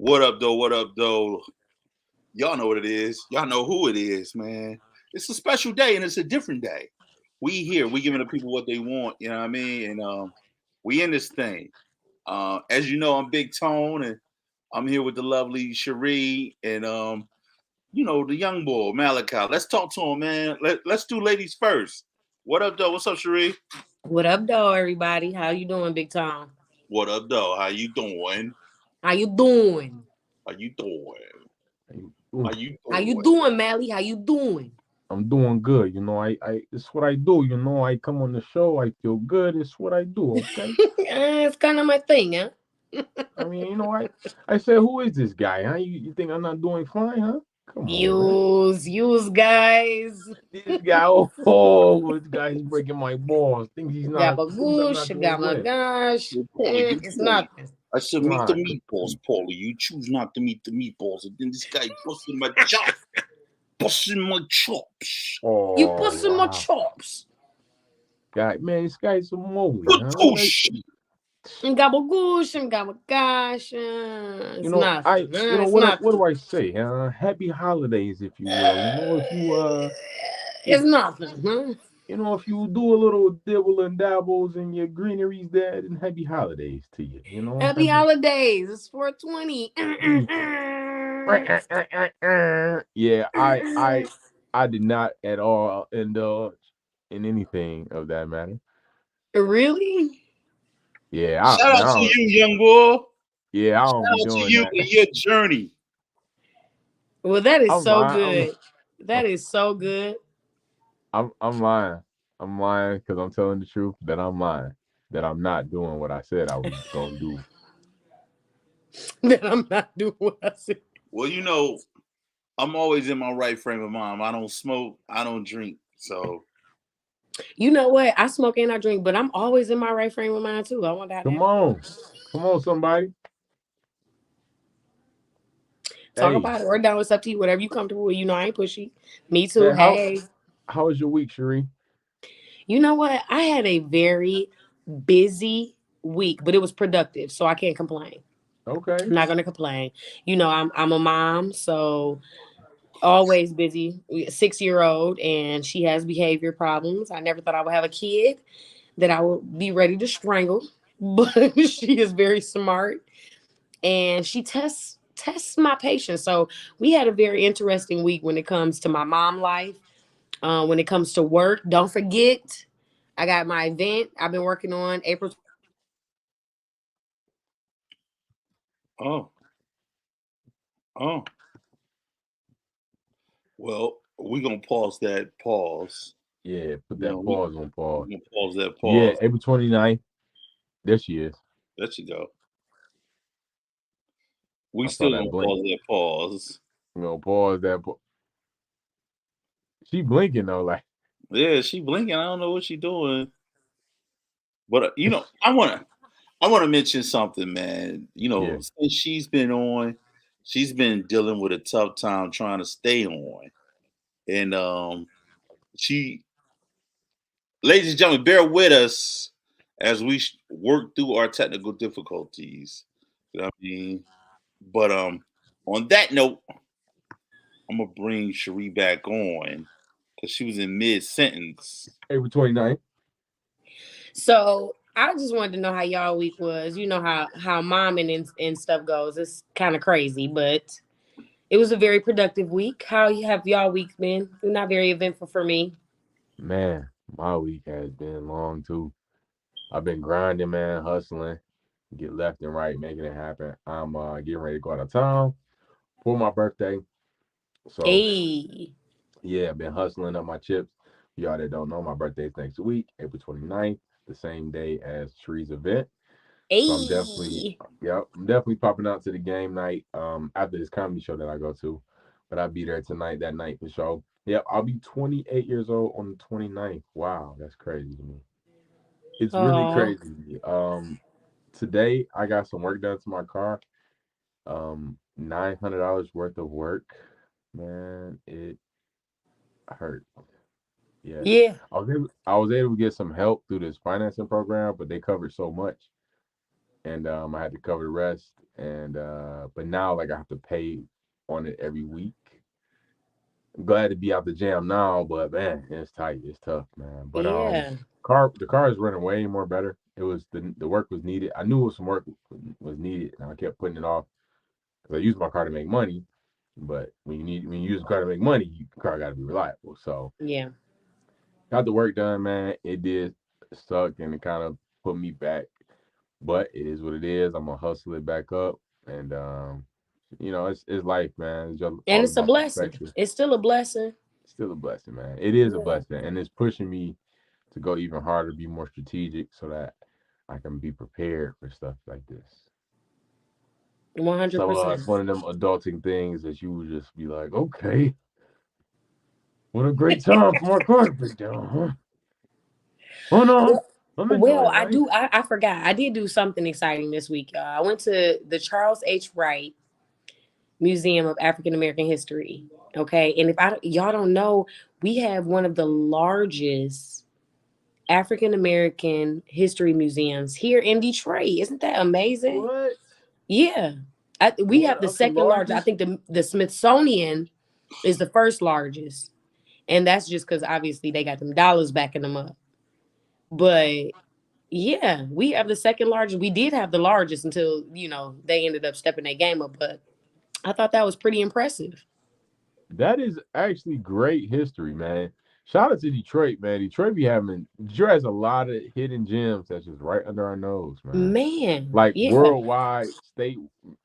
What up, though? What up, though? Y'all know what it is. Y'all know who it is, man. It's a special day and it's a different day. We here. We giving the people what they want. You know what I mean? And we in this thing. As you know, I'm Big Tone, and I'm here with the lovely Cherie and the young boy Malachi. Let's talk to him, man. Let's do ladies first. What up, though? What's up, Cherie? What up, though, everybody? How you doing, Big Tom? What up, though? How you doing? How you doing? How you doing? Mm, How you How you doing? doing, Mally? How you doing? I'm doing good. It's what I do. I come on the show. I feel good. It's what I do. Okay. It's kind of my thing, huh? I said, who is this guy? Huh? You think I'm not doing fine? Huh? Come on, man. Use, guys. This guy, this guy's breaking my balls. Thinks I'm Gabagoosh, not doing well. gosh. Paulie, It's nothing. I said, meet the Nah, meatballs, Paulie. You choose not to meet the meatballs. And then this guy busting my chops. Busting my chops. You oh busting my wow, chops. guy, man, this guy's a moly, huh? Oh, shit. Gabagoosh and gabagosh. You It's know, nothing. It's what do nothing. I say? Happy holidays, if you will. If It's nothing, huh? if you do a little dibble and dabbles in your greeneries there, then happy holidays to you. Happy Happy. holidays. It's 420. Yeah, I did not at all indulge in anything of that matter. Really? Yeah, Shout out to you, young boy. I Shout don't be out to doing you that. and your journey. Well, that is I'm so lying. good. That is so good. I'm lying. I'm lying because I'm telling the truth that I'm lying. That I'm not doing what I said I was gonna do. That I'm not doing what I said. Well, I'm always in my right frame of mind. I don't smoke. I don't drink. So, You know what? I smoke and I drink, but I'm always in my right frame of mind too. I wonder how that Come happens. on. Come on, somebody. Talk Hey, about it. We're down. It's up to you. Whatever you comfortable with. I ain't pushy. Me too. man, Hey. how was your week, Cherie? You know what? I had a very busy week, but it was productive, so I can't complain. Okay. I'm not gonna complain. I'm a mom, so always busy. 6-year-old, and she has behavior problems. I never thought I would have a kid that I would be ready to strangle, but she is very smart, and she tests my patience. So we had a very interesting week when it comes to my mom life. When it comes to work, don't forget, I got my event I've been working on April. oh, oh. Well, we're going to pause that pause. Yeah, put You that know, we, pause on pause. we're going to pause that Yeah, pause. April 29th. There she is. There you go. We I saw still that going to blink. pause that pause. I'm gonna pause that. She blinking though, like Yeah, she blinking. I don't know what she doing. But, I want to mention something, man. yeah. Since she's been on, she's been dealing with a tough time trying to stay on. And she, ladies and gentlemen, bear with us as we work through our technical difficulties. You know what I mean? But on that note, I'm gonna bring Cherie back on because she was in mid sentence. April 29th. So I just wanted to know how y'all week was. You know how momming and stuff goes. It's kind of crazy, but it was a very productive week. How you have y'all week been? Not very eventful for me. Man, my week has been long too. I've been grinding, man, hustling, get left and right, making it happen. I'm getting ready to go out of town for my birthday. So Hey, yeah, I've been hustling up my chips. Y'all that don't know, my birthday's next week, April 29th, the same day as Tree's event. So hey. I'm definitely popping out to the game night after this comedy show that I go to. But I'll be there tonight, that night for sure. Yep, I'll be 28 years old on the 29th. Wow, that's crazy to me. It's really Oh, crazy. Today I got some work done to my car. $900 worth of work. Man, it hurt. Yeah. yeah. I was able to get some help through this financing program, but they covered so much. and I had to cover the rest. And but now like I have to pay on it every week. I'm glad to be out the jam now, but man, it's tight. It's tough, man. But Yeah. the car is running way more better. It was the work was needed. I knew some work was needed, and I kept putting it off because I use my car to make money. But when you use a car to make money, the car got to be reliable. So Yeah. got the work done, man. It did suck and it kind of put me back, but it is what it is. I'm gonna hustle it back up, and it's life, man. It's just And all it's a about blessing. perspective. It's still a blessing. It's still a blessing, man. It is a Yeah. blessing, and it's pushing me to go even harder, be more strategic, so that I can be prepared for stuff like this. So 100%. it's one of them adulting things that you would just be like, okay, what a great time for my car to break down, huh? Oh no, I'm Well, enjoying I life. do. I forgot. I did do something exciting this week, y'all. I went to the Charles H. Wright Museum of African American History. Okay, and if y'all don't know, we have one of the largest African American history museums here in Detroit. Isn't that amazing? What? Yeah, we One have the of the second largest. I largest? think the Smithsonian is the first largest, and that's just because obviously they got them dollars backing them up. But yeah, we have the second largest. We did have the largest until they ended up stepping their game up. But I thought that was pretty impressive. That is actually great history, man. Shout out to Detroit, man. Detroit has a lot of hidden gems that's just right under our nose, man. Man, Like yeah, worldwide,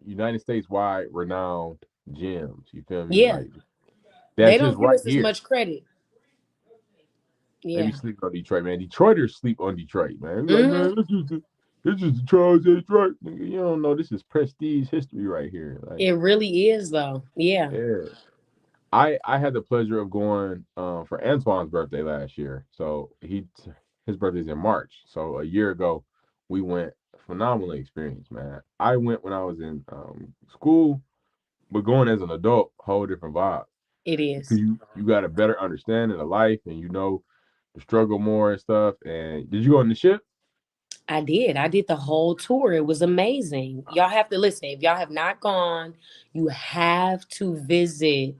United States wide renowned gems. You feel me? yeah. Like They that's just don't give right us as here. much credit. They be Yeah. sleeping on Detroit, man. Detroiters sleep on Detroit, man. Be like, Hmm. man, this is the Charles H. Wright. Nigga, you don't know this is prestige history right here. Like, It really is, though. Yeah, yeah. I had the pleasure of going for Antoine's birthday last year. So his birthday's in March. So a year ago we went. Phenomenal experience, man. I went when I was in school, but going as an adult, whole different vibe. it Because is. you got a better understanding of life and you know the struggle more and stuff. And did you go on the ship? I did. I did the whole tour. It was amazing. Y'all have to listen. If y'all have not gone, you have to visit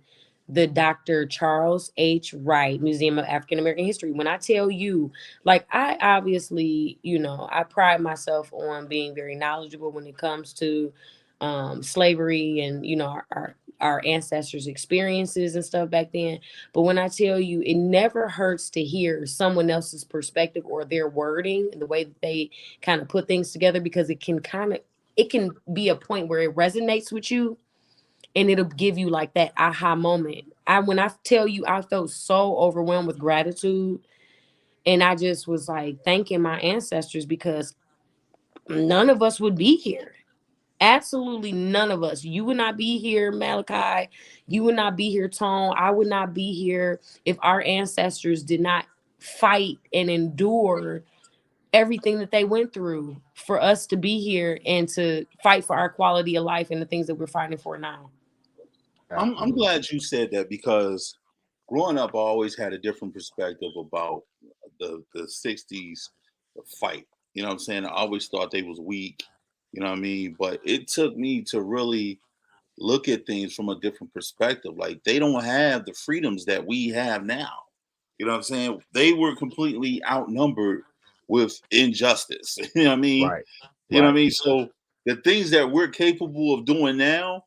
the Dr. Charles H. Wright Museum of African American History. When I tell you, like, I obviously, I pride myself on being very knowledgeable when it comes to slavery and, our ancestors' experiences and stuff back then. But when I tell you, it never hurts to hear someone else's perspective or their wording and the way that they kind of put things together, because it can be a point where it resonates with you, and it'll give you like that aha moment. When I tell you, I felt so overwhelmed with gratitude, and I just was like thanking my ancestors, because none of us would be here. Absolutely none of us. You would not be here, Malachi. You would not be here, Tone. I would not be here if our ancestors did not fight and endure everything that they went through for us to be here and to fight for our quality of life and the things that we're fighting for now. I'm Absolutely. glad you said that because growing up, I always had a different perspective about the '60s fight. You know what I'm saying? I always thought they was weak. You know what I mean? But it took me to really look at things from a different perspective. Like they don't have the freedoms that we have now. You know what I'm saying? They were completely outnumbered with injustice. You know what I mean? Right. You know what I Right. mean? So the things that we're capable of doing now,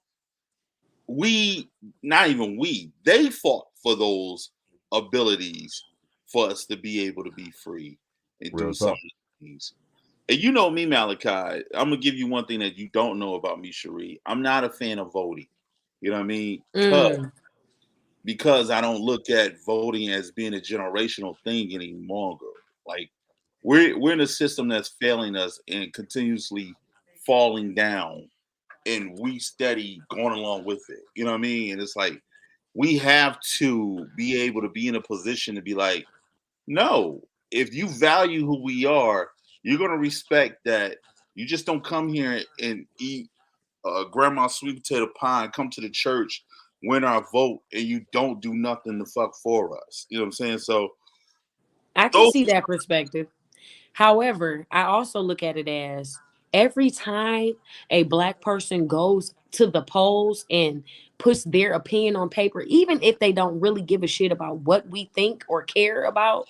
we not even we they fought for those abilities for us to be able to be free and do Real some of talk. the things. And you know me, Malachi. I'm gonna give you one thing that you don't know about me, Cherie. I'm not a fan of voting. You know what I mean? Mm, Because I don't look at voting as being a generational thing any longer. Like we're in a system that's failing us and continuously falling down, and we steady going along with it. You know what I mean? And it's like we have to be able to be in a position to be like, no, if you value who we are, you're gonna respect that. You just don't come here and eat grandma's sweet potato pie and come to the church, win our vote, and you don't do nothing to fuck for us. You know what I'm saying? So I can those see that perspective. However, I also look at it as every time a Black person goes to the polls and puts their opinion on paper, even if they don't really give a shit about what we think or care about,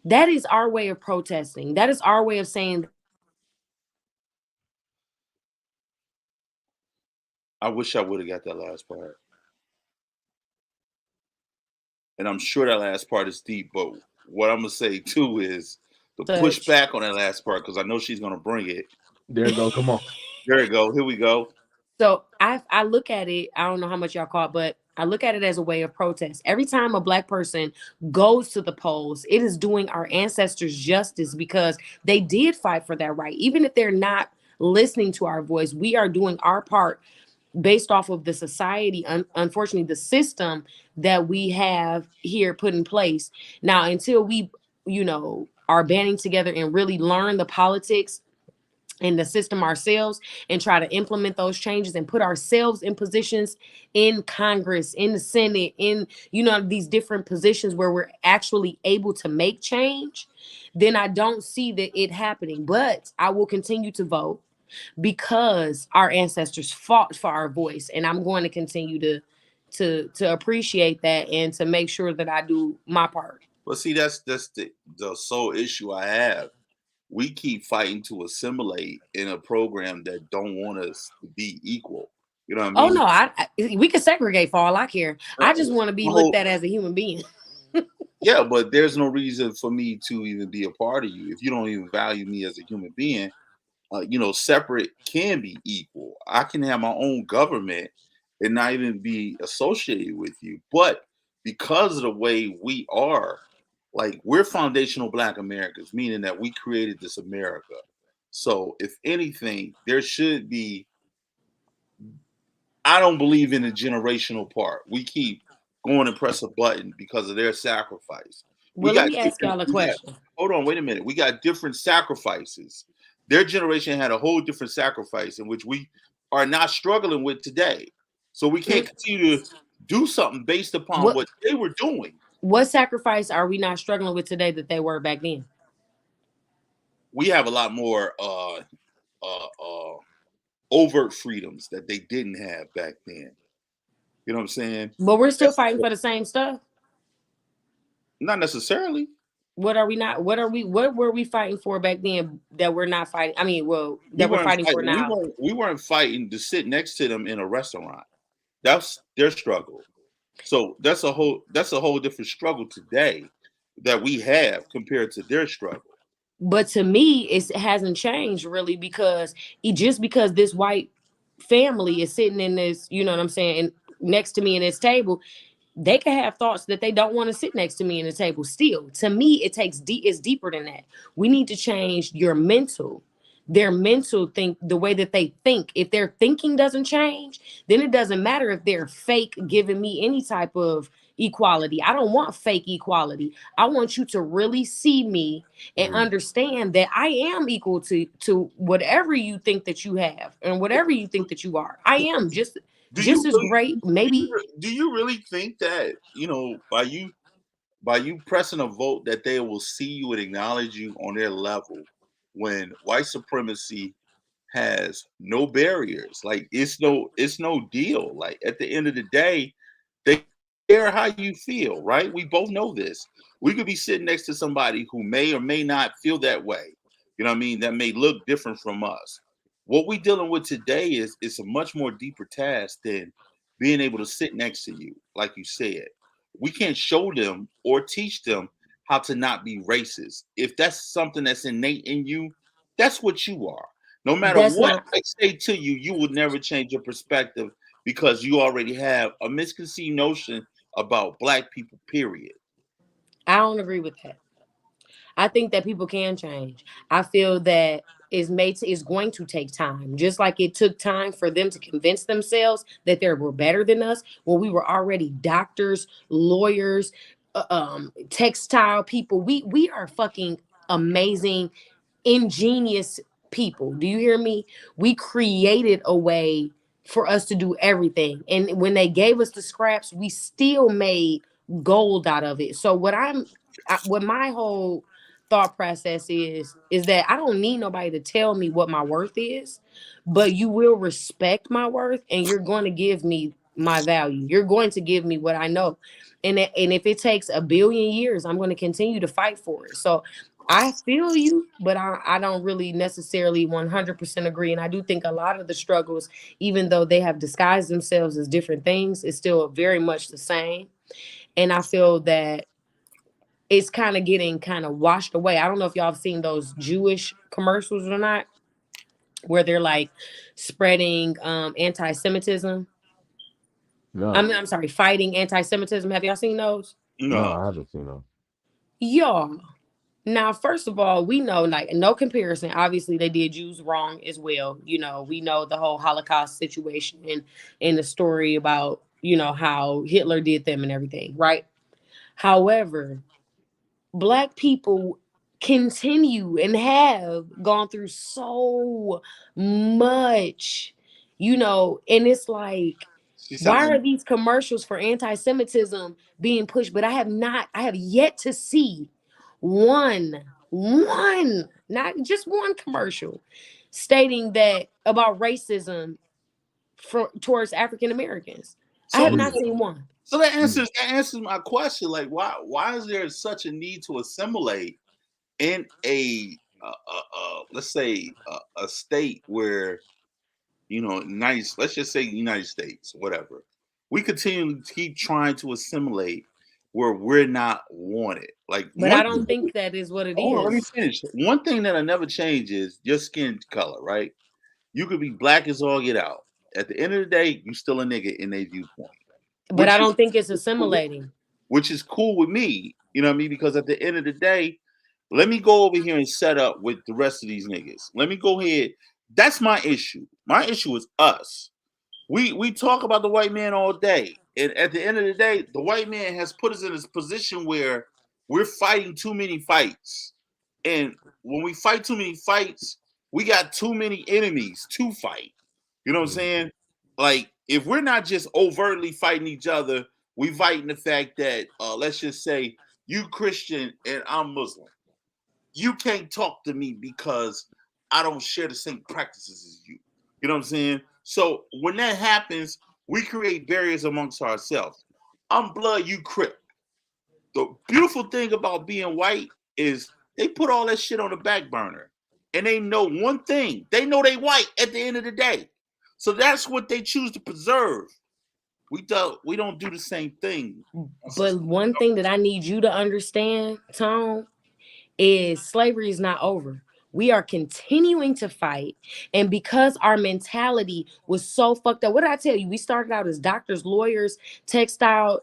that is our way of protesting. That is our way of saying that we are tired of the system that we have here put in I place. wish I would have got that last part. And I'm sure that last part is deep, but what I'm gonna say too is to push Such. back on that last part because I know she's gonna bring it. There you go. Come on. There you go. Here we go. So I look at it, I don't know how much y'all caught, but I look at it as a way of protest. Every time a Black person goes to the polls, it is doing our ancestors justice because they did fight for that right. Even if they're not listening to our voice, we are doing our part based off of the society, unfortunately, the system that we have here put in place. Now, until we, are banding together and really learn the politics in the system ourselves and try to implement those changes and put ourselves in positions in Congress, in the Senate, in these different positions where we're actually able to make change, then I don't see that it happening. But I will continue to vote because our ancestors fought for our voice, and I'm going to continue to appreciate that and to make sure that I do my part. But see, that's the sole issue I have. We keep fighting to assimilate in a program that don't want us to be equal. You know what I Oh mean? no, we can segregate for all I care. I just want to be The looked whole at as a human being. Yeah, but there's no reason for me to even be a part of you if you don't even value me as a human being. Separate can be equal. I can have my own government and not even be associated with you. But because of the way we are, like we're foundational Black Americans, meaning that we created this America. So if anything, there should be. I don't believe in the generational part. We keep going and press a button because of their sacrifice. We Well, let got me ask different. y'all a We got. question. Hold on, wait a minute. We got different sacrifices. Their generation had a whole different sacrifice in which we are not struggling with today. So we can't Mm, continue to do something based upon What what they were doing. what sacrifice are we not struggling with today that they were back then? We have a lot more uh, uh, overt freedoms that they didn't have back then. You know what I'm saying? But we're still That's fighting for the same stuff. not necessarily. What are we not? What were we fighting for back then that we're not fighting? I mean, well, We that we're weren't fighting for fighting. We now. weren't. We weren't fighting to sit next to them in a restaurant. That's their struggle. So that's a whole different struggle today that we have compared to their struggle. But to me, it hasn't changed really because just because this white family is sitting in this, you know what I'm saying, next to me in this table, they can have thoughts that they don't want to sit next to me in the table still. To me, it's deeper than that. We need to change their mental think, the way that they think. If their thinking doesn't change, then it doesn't matter if they're fake giving me any type of equality. I don't want fake equality. I want you to really see me and Mm. understand that I am equal to whatever you think that you have and whatever you think that you are. I am Do just you as really great, maybe. do you really think that by you pressing a vote that they will see you and acknowledge you on their level when white supremacy has no barriers. Like it's no deal. Like at the end of the day, they care how you feel, right? We both know this. We could be sitting next to somebody who may or may not feel that way. You know what I mean? That may look different from us. What we dealing with today is a much more deeper task than being able to sit next to you, like you said. We can't show them or teach them how to not be racist. If that's something that's innate in you, that's what you are. No matter That's what not. I say to you, you will never change your perspective because you already have a misconceived notion about Black people, period. I don't agree with that. I think that people can change. I feel that is going to take time, just like it took time for them to convince themselves that they were better than us when we were already doctors, lawyers, textile people. We are fucking amazing, ingenious people. Do you hear me? We created a way for us to do everything. And when they gave us the scraps, we still made gold out of it. So what my whole thought process is that I don't need nobody to tell me what my worth is, but you will respect my worth and you're going to give me my value. You're going to give me what I know. And if it takes a billion years, I'm going to continue to fight for it. So I feel you, but I don't really necessarily 100% agree. And I do think a lot of the struggles, even though they have disguised themselves as different things, is still very much the same. And I feel that it's kind of getting kind of washed away. I don't know if y'all have seen those Jewish commercials or not, where they're like spreading anti-Semitism. No, I'm sorry, fighting anti-Semitism. Have y'all seen those? no, No. I haven't seen them. Y'all. Now, first of all, we know, like, no comparison. Obviously, they did Jews wrong as well. You know, we know the whole Holocaust situation and the story about, you know, how Hitler did them and everything, right? However, Black people continue and have gone through so much, you know, and it's like, See why are something? these commercials for anti-Semitism being pushed? But I have yet to see one, not just one commercial stating that about racism towards African Americans. I have So, not Mm, seen one. so mm. that answers my question. Like, why is there such a need to assimilate in a let's say a state where let's just say United States, whatever. We continue to keep trying to assimilate where we're not wanted. Like But I one don't thing, think that is what it hold on, let me is. finish. One thing that'll never change is your skin color, right? You could be black as all get out. At the end of the day, you still a nigga in their viewpoint, But I which is don't think it's cool, assimilating. which is cool with me. You know what I mean? Because at the end of the day, let me go over here and set up with the rest of these niggas. Let me go ahead. That's my issue. My issue is us. We talk about the white man all day, and at the end of the day, the white man has put us in this position where we're fighting too many fights, and when we fight too many fights, we got too many enemies to fight. You know what I'm Mm. saying? Like if we're not just overtly fighting each other, we fighting the fact that let's just say you Christian and I'm Muslim. You can't talk to me because I don't share the same practices as you. You know what I'm saying? So when that happens, we create barriers amongst ourselves. I'm blood, you crip. The beautiful thing about being white is they put all that shit on the back burner. And they know one thing. They know they white at the end of the day. So that's what they choose to preserve. We don't do the same thing. But one thing that I need you to understand, Tone, is slavery is not over. We are continuing to fight. And because our mentality was so fucked up, what did I tell you? We started out as doctors, lawyers, textile,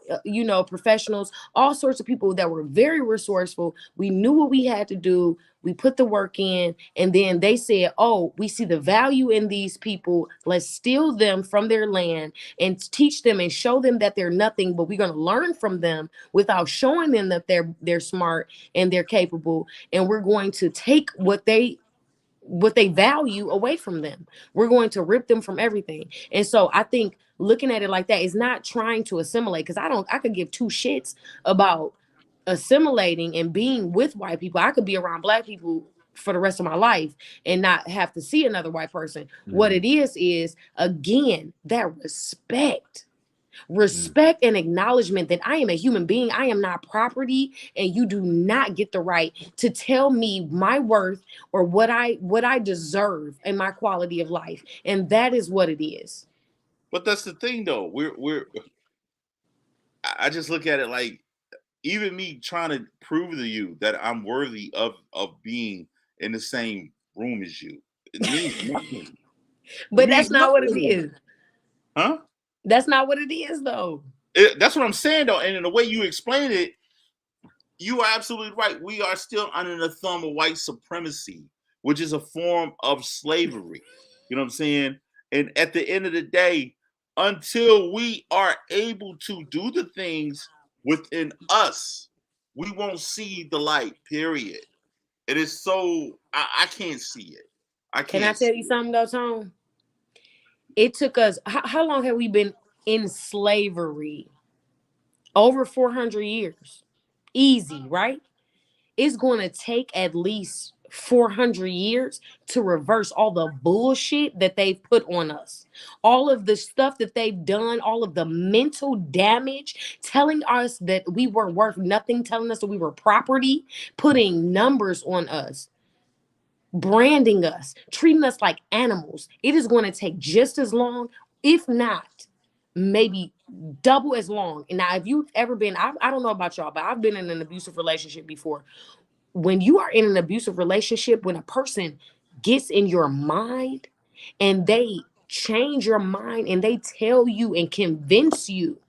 professionals, all sorts of people that were very resourceful. We knew what we had to do. We put the work in. And then they said, oh, we see the value in these people. Let's steal them from their land and teach them and show them that they're nothing, but we're going to learn from them without showing them that they're smart and they're capable, and we're going to take what they value away from them. We're going to rip them from everything. And so I think looking at it like that is not trying to assimilate, because I could give two shits about assimilating and being with white people. I could be around Black people for the rest of my life and not have to see another white person. What Mm. it is again that respect. Mm. Respect and acknowledgement that I am a human being. I am not property, and you do not get the right to tell me my worth or what I deserve and my quality of life. And that is what it is. But that's the thing though. I just look at it like even me trying to prove to you that I'm worthy of being in the same room as you. It means nothing. It But means that's not what nothing it to me. is. Huh? That's not what it is, though. That's what I'm saying though. And in the way you explain it, you are absolutely right. We are still under the thumb of white supremacy, which is a form of slavery. You know what I'm saying? And at the end of the day, until we are able to do the things within us, we won't see the light, period. It is so, I can't see it. I Can I can't tell see you it. something, though, Tom? It took us, how long have we been in slavery? Over 400 years. Easy, right? it's going to take at least 400 years to reverse all the bullshit that they've put on us. All of the stuff that they've done, all of the mental damage, telling us that we were worth nothing, telling us that we were property, putting numbers on us, branding us, treating us like animals. It is going to take just as long, if not maybe double as long. And now, if you've ever been, I don't know about y'all, but I've been in an abusive relationship before. When you are in an abusive relationship, when a person gets in your mind and they change your mind and they tell you and convince you,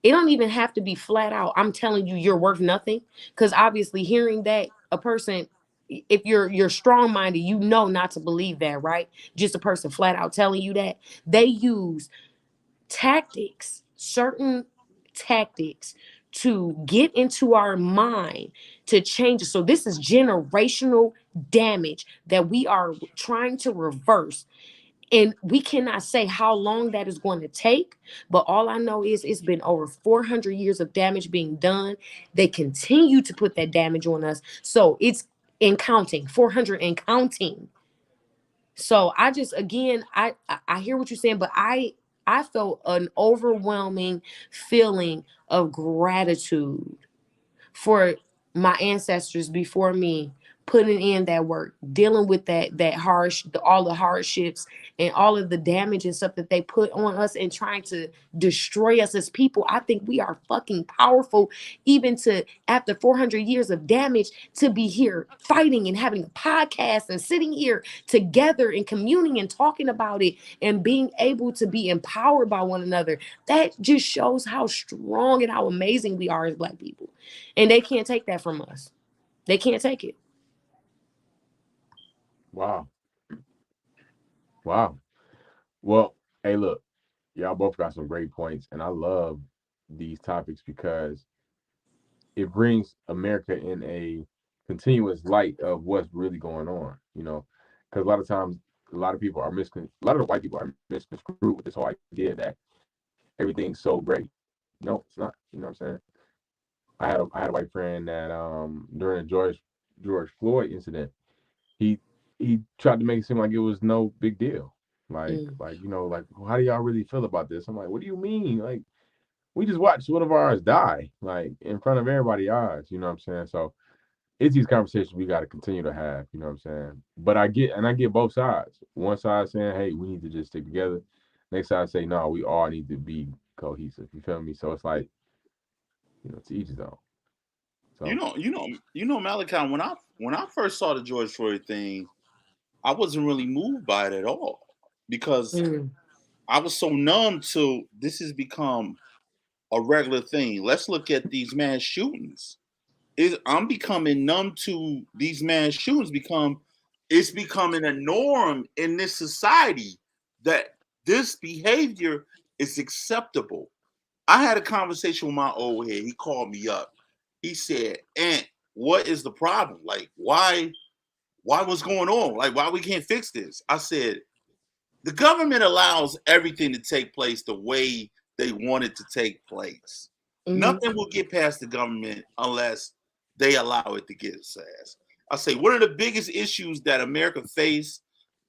it don't even have to be flat out, I'm telling you you're worth nothing. Because obviously hearing that, a person, if you're strong-minded, you know not to believe that, right? Just a person flat out telling you that. They use tactics, certain tactics, to get into our mind to change it. So this is generational damage that we are trying to reverse. And we cannot say how long that is going to take, but all I know is it's been over 400 years of damage being done. They continue to put that damage on us. So it's in counting, 400 and counting. So I just, again, I hear what you're saying, but I felt an overwhelming feeling of gratitude for my ancestors before me putting in that work, dealing with that harsh, all the hardships and all of the damage and stuff that they put on us and trying to destroy us as people. I think we are fucking powerful, even to, after 400 years of damage, to be here fighting and having a podcast and sitting here together and communing and talking about it and being able to be empowered by one another. That just shows how strong and how amazing we are as Black people. And they can't take that from us. They can't take it. Wow. Wow. Well, hey, look, y'all both got some great points, and I love these topics because it brings America in a continuous light of what's really going on, because a lot of times, a lot of people are a lot of the white people are misconstrued with this whole idea that everything's so great. No, it's not. You know what I'm saying? I had a white friend that during the George Floyd incident, he he tried to make it seem like it was no big deal. Like how do y'all really feel about this? I'm like, what do you mean? Like, we just watched one of ours die, like in front of everybody's eyes. You know what I'm saying? So it's these conversations we got to continue to have. You know what I'm saying? But I get both sides. One side saying, hey, we need to just stick together. Next side say, no, we all need to be cohesive. You feel me? So it's like, to each his own. So Malachi. When I first saw the George Floyd thing, I wasn't really moved by it at all because I was so numb to this has become a regular thing. Let's look at these mass shootings. I'm becoming numb to these mass shootings. It's becoming a norm in this society that this behavior is acceptable. I had a conversation with my old head. He called me up. He said, "Aunt, what is the problem? Like, why what's going on? Like, why we can't fix this?" I said, the government allows everything to take place the way they want it to take place. Mm-hmm. Nothing will get past the government unless they allow it to get its ass. I say one of the biggest issues that America face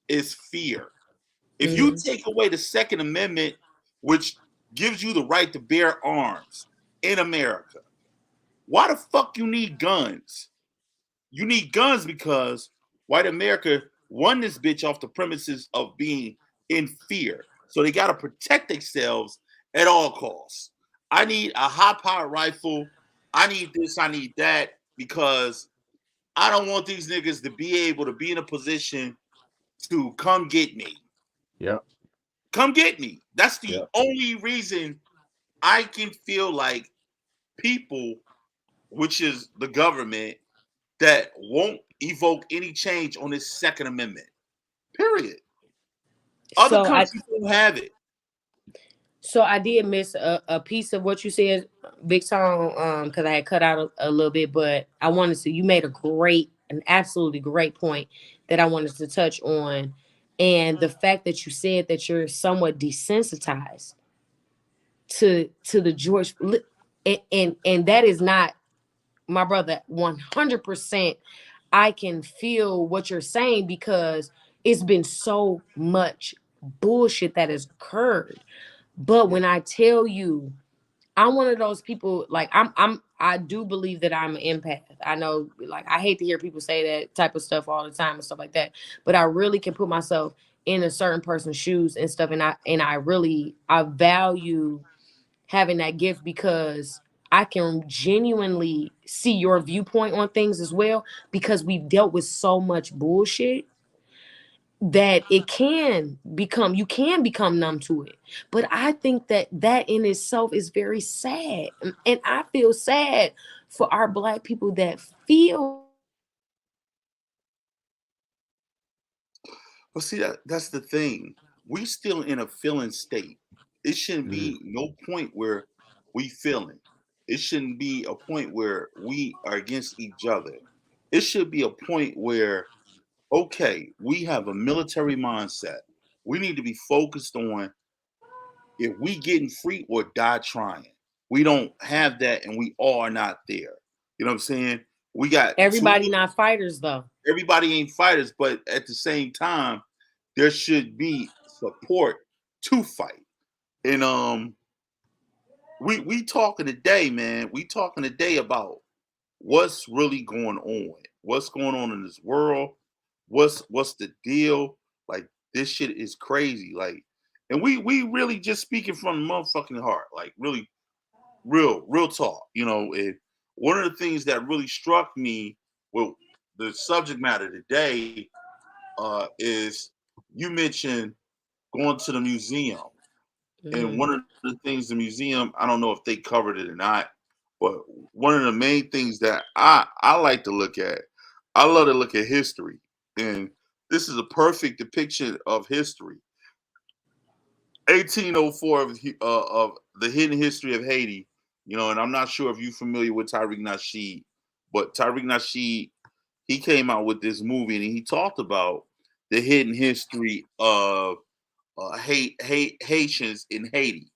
is fear. If you take away the Second Amendment, which gives you the right to bear arms in America, why the fuck you need guns? You need guns because white America won this bitch off the premises of being in fear. So they got to protect themselves at all costs. I need a high-powered rifle. I need this, I need that, because I don't want these niggas to be able to be in a position to come get me. Yeah. Come get me. That's the only reason I can feel like people, which is the government, that won't evoke any change on this Second Amendment. Period. Other countries don't have it. So I did miss a piece of what you said, Big Tom, because I had cut out a little bit, but I wanted to. You made an absolutely great point that I wanted to touch on, and the fact that you said that you're somewhat desensitized to the George, and that is not my brother, 100%. I can feel what you're saying because it's been so much bullshit that has occurred. But Yeah. when I tell you, I'm one of those people, like I do believe that I'm an empath. I know, like, I hate to hear people say that type of stuff all the time and stuff like that, but I really can put myself in a certain person's shoes and stuff, and I really, I value having that gift because I can genuinely see your viewpoint on things as well, because we've dealt with so much bullshit that it can become, you can become numb to it. But I think that that in itself is very sad, and I feel sad for our black people that feel But see, that's the thing. We still in a feeling state. It shouldn't Mm. be no point where we feeling. It shouldn't be a point where we are against each other. It should be a point where, okay, we have a military mindset. We need to be focused on if we getting free or die trying. We don't have that, and we all are not there. You know what I'm saying? We got two. everybody not fighters though. Everybody ain't fighters, but at the same time, there should be support to fight. And we talking today, man. We talking today about what's really going on. What's going on in this world? What's the deal? Like, this shit is crazy. Like, and we really just speaking from the motherfucking heart. Like, really, real talk. You know, and one of the things that really struck me with the subject matter today is you mentioned going to the museum. And Mhm. one of the things the museum, I don't know if they covered it or not, but one of the main things that I like to look at, I love to look at history. And this is a perfect depiction of history. 1804 of the hidden history of Haiti. You know, and I'm not sure if you're familiar with Tariq Nasheed, but Tariq Nasheed, he came out with this movie and he talked about the hidden history of Haitians in Haiti.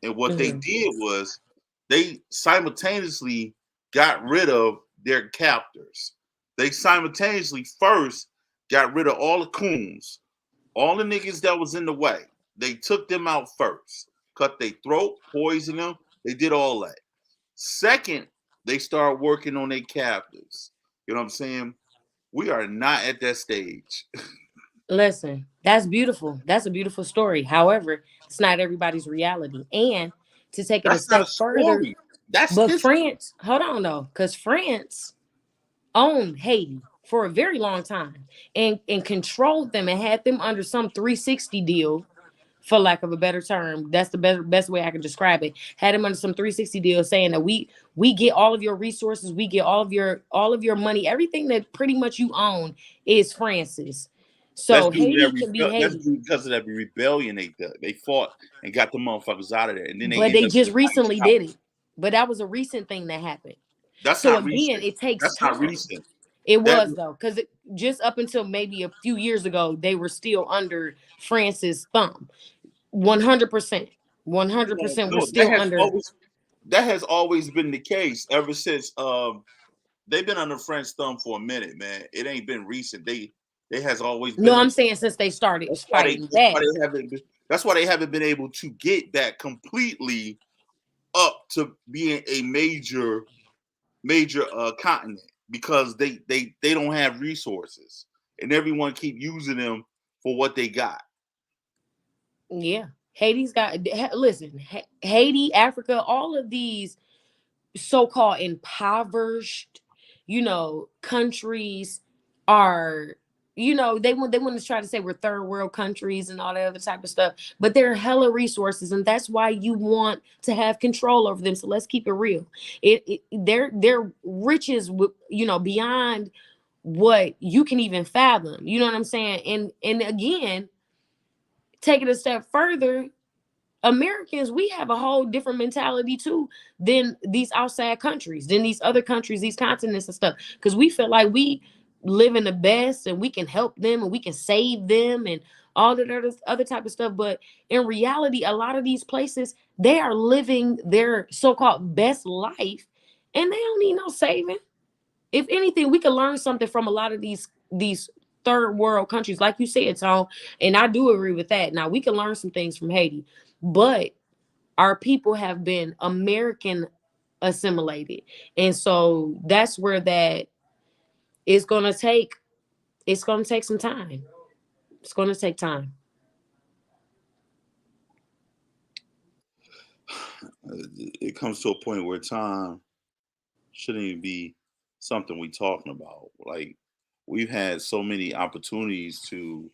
And what they Mhm. did was they simultaneously got rid of their captors. They simultaneously first got rid of all the coons, all the niggas that was in the way. They took them out first, cut their throat, poisoned them. They did all that. Second, they started working on their captives. You know what I'm saying? We are not at that stage. Listen, that's beautiful. That's a beautiful story. However, it's not everybody's reality. And to take it a That's not a step further, story. That's but history. France, hold on though, because France owned Haiti for a very long time and controlled them and had them under some 360 deal, for lack of a better term. That's the best way I can describe it. Had them under some 360 deal saying that we get all of your resources, we get all of your money, everything that pretty much you own is France's. That's So due to that Haiti can be that's Haiti. due because of that rebellion they did. They fought and got the motherfuckers out of there, and then they But end they up just getting wiped recently out. did it. But that was a recent thing that happened. That's So not again, recent. it takes That's not time. recent. It That was though, because just up until maybe a few years ago, they were still under France's thumb. 100%. no, 100% were no, still under. that has always been the case ever since they've been under French thumb for a minute, man. It ain't been recent. They has always No, been I'm under. saying since they started That's why they fighting that's back. why they haven't been, that's why they haven't been able to get back completely up to being a major continent because they don't have resources and everyone keep using them for what they got. Yeah. Haiti's got, listen, Haiti, Africa, all of these so-called impoverished, countries are, they want to try to say we're third world countries and all that other type of stuff, but they're hella resources, and that's why you want to have control over them. So let's keep it real. Their riches, beyond what you can even fathom. You know what I'm saying? And again, take it a step further, Americans, we have a whole different mentality too than these outside countries, than these other countries, these continents and stuff. Because we feel like we live in the best and we can help them and we can save them and all that other type of stuff. But in reality, a lot of these places, they are living their so-called best life and they don't need no saving. If anything, we can learn something from a lot of these third world countries, like you said, Tom. And I do agree with that. Now we can learn some things from Haiti, but our people have been American assimilated, and so that's where that is going to take. It's going to take some time. It's going to take time. It comes to a point where time shouldn't even be something we talking about. Like we've had so many opportunities to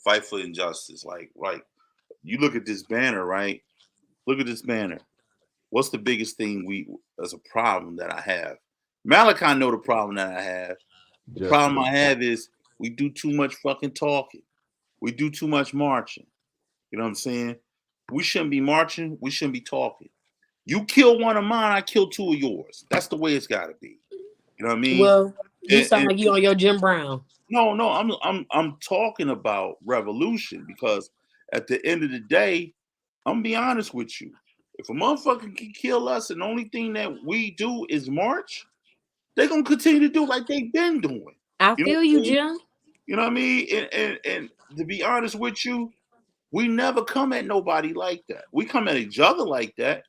fight for injustice. Like you look at this banner, right? Look at this banner. What's the biggest thing we as a problem that I have? Malachi know the problem that I have. The problem I have is we do too much fucking talking. We do too much marching. You know what I'm saying? We shouldn't be marching. We shouldn't be talking. You kill one of mine, I kill two of yours. That's the way it's got to be. You know what I mean? Well, you sound like you on your Jim Brown. No, I'm talking about revolution because at the end of the day, I'm gonna be honest with you. If a motherfucker can kill us and the only thing that we do is march, they're gonna continue to do like they've been doing. I feel you, Jim. You know what I mean? And to be honest with you, we never come at nobody like that. We come at each other like that,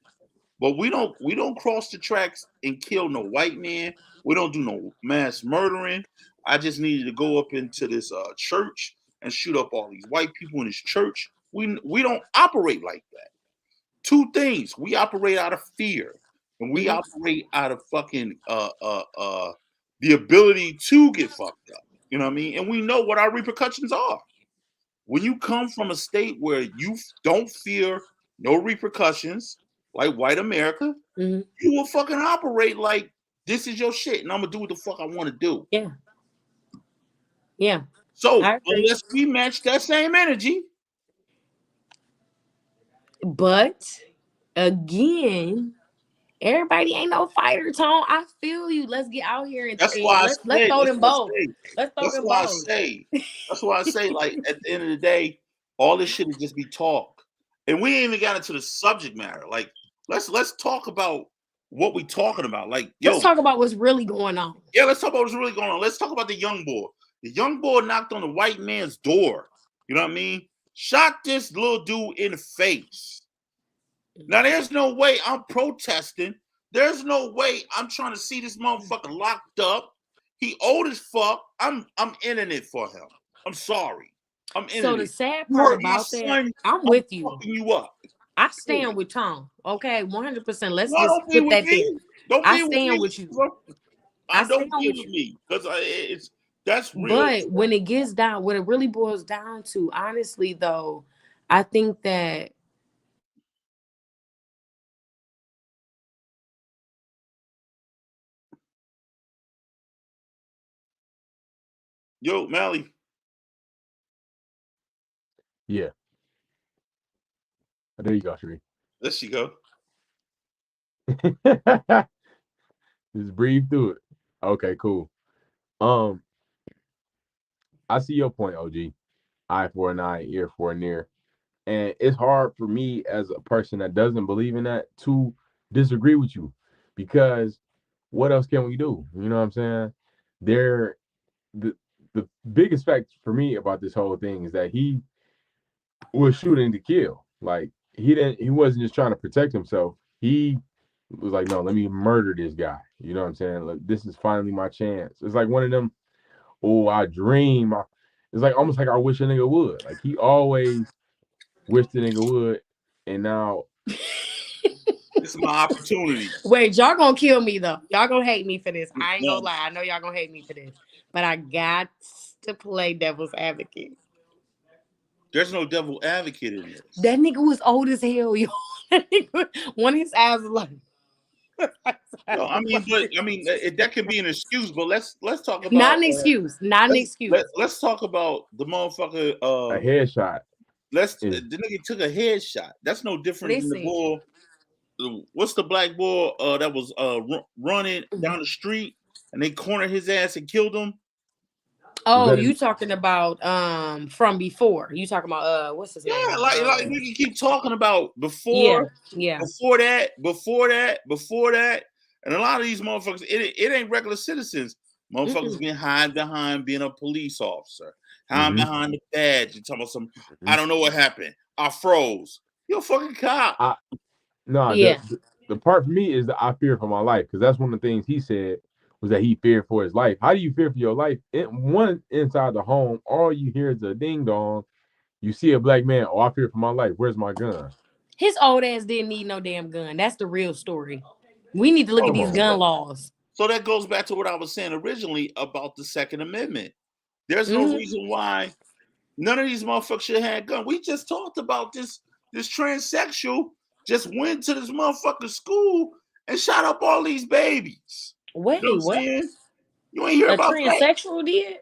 but we don't cross the tracks and kill no white man. We don't do no mass murdering. I just needed to go up into this church and shoot up all these white people in this church. We don't operate like that. Two things: we operate out of fear, and we operate out of fucking the ability to get fucked up. You know what I mean? And we know what our repercussions are. When you come from a state where you don't fear no repercussions, like white America, you will fucking operate like this is your shit, and I'm gonna do what the fuck I want to do. Yeah. Yeah. So unless we match that same energy. But again, everybody ain't no fighter, Tone. I feel you. Let's get out here and let's throw them both. Let's throw them both. That's why I say, like, at the end of the day, all this shit is just be talk. And we ain't even got into the subject matter. Like, let's talk about what we talking about. Like, let's talk about what's really going on. Yeah, let's talk about what's really going on. Let's talk about the young boy. The young boy knocked on the white man's door. You know what I mean? Shot this little dude in the face. Now, there's no way I'm protesting. There's no way I'm trying to see this motherfucker locked up. He old as fuck. I'm ending it for him. I'm sorry. I'm ending it. So the sad part about that, I'm with you. Fucking you up. I stand with Tom. Okay, 100%. Let's just put that there. I stand with you. I don't be with me because that's real. But when it gets down, what it really boils down to, honestly, though, I think that Yo, Mally. Yeah. There you go, Sheree. There she go. Just breathe through it. Okay, cool. I see your point, OG. Eye for an eye, ear for an ear. And it's hard for me as a person that doesn't believe in that to disagree with you, because what else can we do? You know what I'm saying? The biggest fact for me about this whole thing is that he was shooting to kill. Like he wasn't just trying to protect himself. He was like, no, let me murder this guy. You know what I'm saying? Like, this is finally my chance. It's like one of them, I dream. It's like almost like I wish a nigga would. Like he always wished the nigga would, and now this is my opportunity. Wait, y'all gonna kill me though. Y'all gonna hate me for this. I ain't gonna lie. I know y'all gonna hate me for this, but I got to play devil's advocate. There's no devil advocate in this. That nigga was old as hell, yo. One of his eyes was like. No, that could be an excuse, but let's talk about not an excuse. Let's talk about the motherfucker. A headshot. The nigga took a headshot. That's no different than the bull. What's the black bull that was running down the street and they cornered his ass and killed him? Oh, you talking about from before? You talking about what's his name? Yeah, like nigga keep talking about before. Yeah. Before that. And a lot of these motherfuckers, it ain't regular citizens. Motherfuckers been hiding behind being a police officer, hiding behind the badge. You talking about some? I don't know what happened. I froze. You're a fucking cop. The part for me is that I fear for my life, because that's one of the things he said was that he feared for his life. How do you fear for your life? Inside the home, all you hear is a ding dong. You see a black man. Oh, I fear for my life. Where's my gun? His old ass didn't need no damn gun. That's the real story. We need to look at these gun laws. So that goes back to what I was saying originally about the Second Amendment. There's no reason why none of these motherfuckers should have guns. We just talked about this transsexual just went to this motherfucking school and shot up all these babies. Wait, you know what? You ain't hear about that? A transsexual did?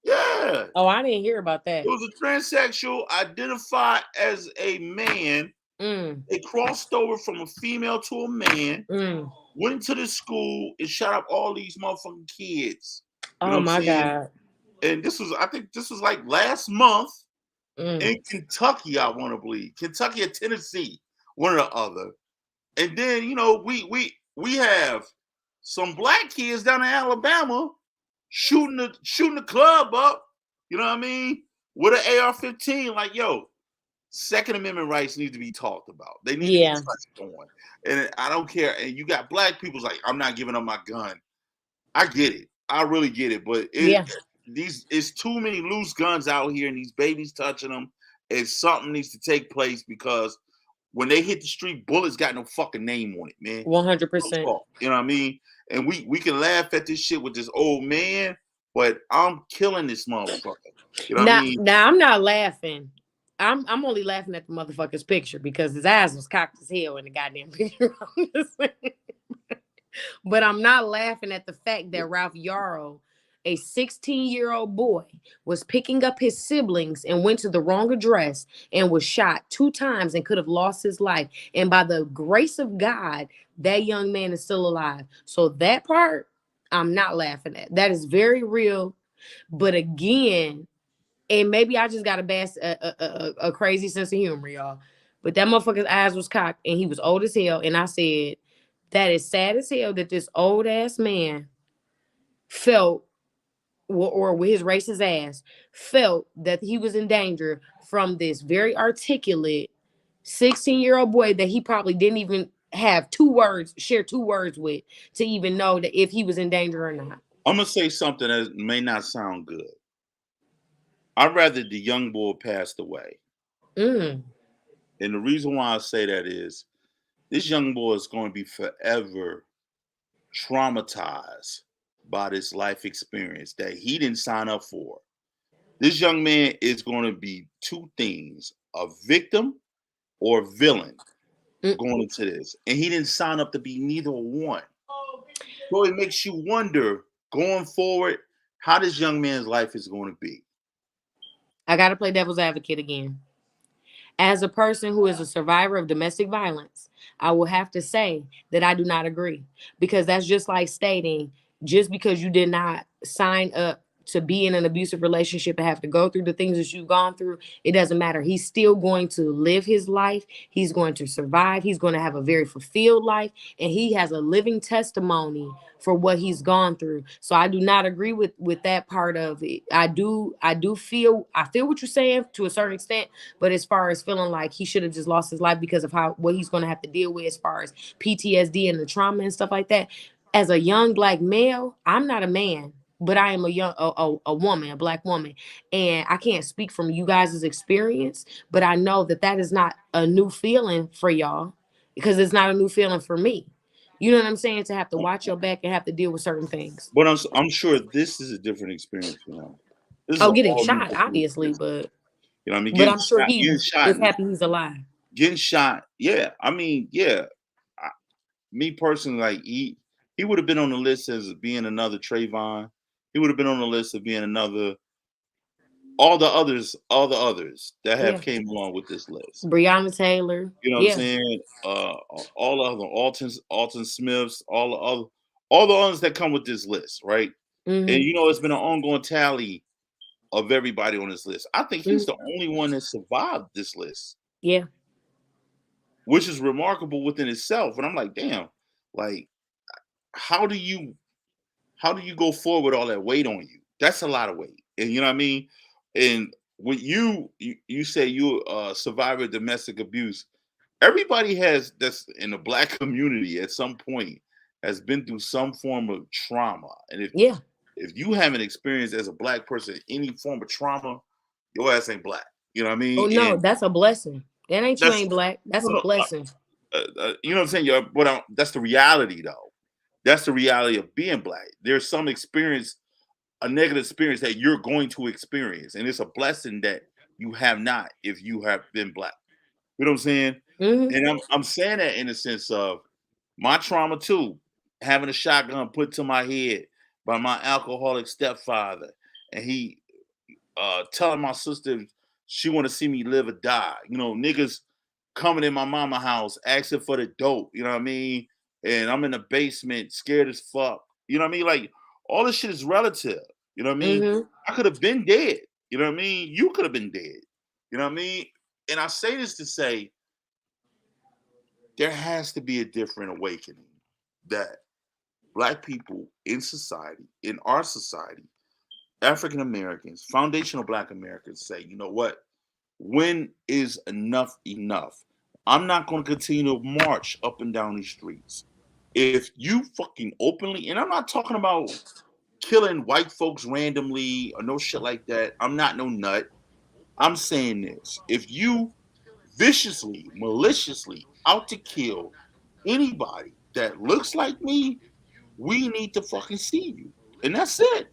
Yeah. Oh, I didn't hear about that. It was a transsexual identified as a man. They crossed over from a female to a man, went to the school and shot up all these motherfucking kids. Oh my God. And I think this was like last month in Kentucky, I want to believe. Kentucky or Tennessee, one or the other. And then, we have some black kids down in Alabama shooting the club up, you know what I mean? With an AR-15, like, yo, Second Amendment rights need to be talked about. They need to be touched on. And I don't care. And you got black people's like, I'm not giving up my gun. I get it. I really get it. But it's too many loose guns out here and these babies touching them. And something needs to take place because when they hit the street, bullets got no fucking name on it, man. 100%. You know what I mean? And we can laugh at this shit with this old man, but I'm killing this motherfucker. You know what I mean? Now I'm not laughing. I'm only laughing at the motherfucker's picture because his eyes was cocked as hell in the goddamn picture. But I'm not laughing at the fact that Ralph Yarrow, a 16-year-old boy, was picking up his siblings and went to the wrong address and was shot 2 times and could have lost his life. And by the grace of God, that young man is still alive. So that part, I'm not laughing at. That is very real. But again, and maybe I just got a crazy sense of humor, y'all. But that motherfucker's eyes was cocked and he was old as hell. And I said, that is sad as hell that this old ass man felt, or with his racist ass, felt that he was in danger from this very articulate 16-year-old boy that he probably didn't even have share 2 words with to even know that if he was in danger or not. I'm going to say something that may not sound good. I'd rather the young boy passed away. And the reason why I say that is this young boy is going to be forever traumatized by this life experience that he didn't sign up for. This young man is going to be 2 things, a victim or villain going into this. And he didn't sign up to be neither one. So it makes you wonder going forward how this young man's life is going to be. I got to play devil's advocate again. As a person who is a survivor of domestic violence, I will have to say that I do not agree, because that's just like stating just because you did not sign up to be in an abusive relationship and have to go through the things that you've gone through, it doesn't matter. He's still going to live his life. He's going to survive. He's going to have a very fulfilled life, and he has a living testimony for what he's gone through. So I do not agree with that part of it. I feel what you're saying to a certain extent, but as far as feeling like he should have just lost his life because of what he's going to have to deal with as far as PTSD and the trauma and stuff like that. As a young black male, I'm not a man, but I am a woman, a black woman. And I can't speak from you guys' experience, but I know that is not a new feeling for y'all, because it's not a new feeling for me. You know what I'm saying? To have to watch your back and have to deal with certain things. But I'm sure this is a different experience for him. Getting shot, obviously, but you know what I mean? But I'm sure he's happy he's alive. Getting shot, yeah. I mean, yeah. Me personally, like he would have been on the list as being another Trayvon. He would have been on the list of being another. All the others that have came along with this list. Breonna Taylor. You know what I'm saying? All the other Alton Smiths, all the others that come with this list, right? And it's been an ongoing tally of everybody on this list. I think he's the only one that survived this list. Yeah. Which is remarkable within itself. And I'm like, damn, Like, how do you go forward with all that weight on you? That's a lot of weight, and you know what I mean. And when you say you a survivor of domestic abuse, everybody has that's in the black community at some point has been through some form of trauma, and Yeah. if you haven't experienced as a black person any form of trauma, your ass ain't black. You know what I Oh mean? no, And that's a blessing. That ain't you that's ain't black. That's a blessing. you know what I'm saying. That's the reality, though. That's the reality of being black. There's some experience, a negative experience that you're going to experience, and it's a blessing that you have not if you have been black. You know what I'm saying? Hmm. And I'm saying that in the sense of my trauma too, having a shotgun put to my head by my alcoholic stepfather, and he telling my sister she want to see me live or die. You know, niggas coming in my mama house asking for the dope. You know what I mean? And I'm in the basement, scared as fuck. You know what I mean? Like all this shit is relative. You know what I mean? Hmm. I could have been dead. You know what I mean? You could have been dead. You know what I mean? And I say this to say there has to be a different awakening that black people in society, in our society, African Americans, foundational black Americans say, you know what? When is enough enough? I'm not going to continue to march up and down these streets. If you fucking openly, and I'm not talking about killing white folks randomly or no shit like that. I'm not no nut. I'm saying this. If you viciously, maliciously out to kill anybody that looks like me, we need to fucking see you. And that's it.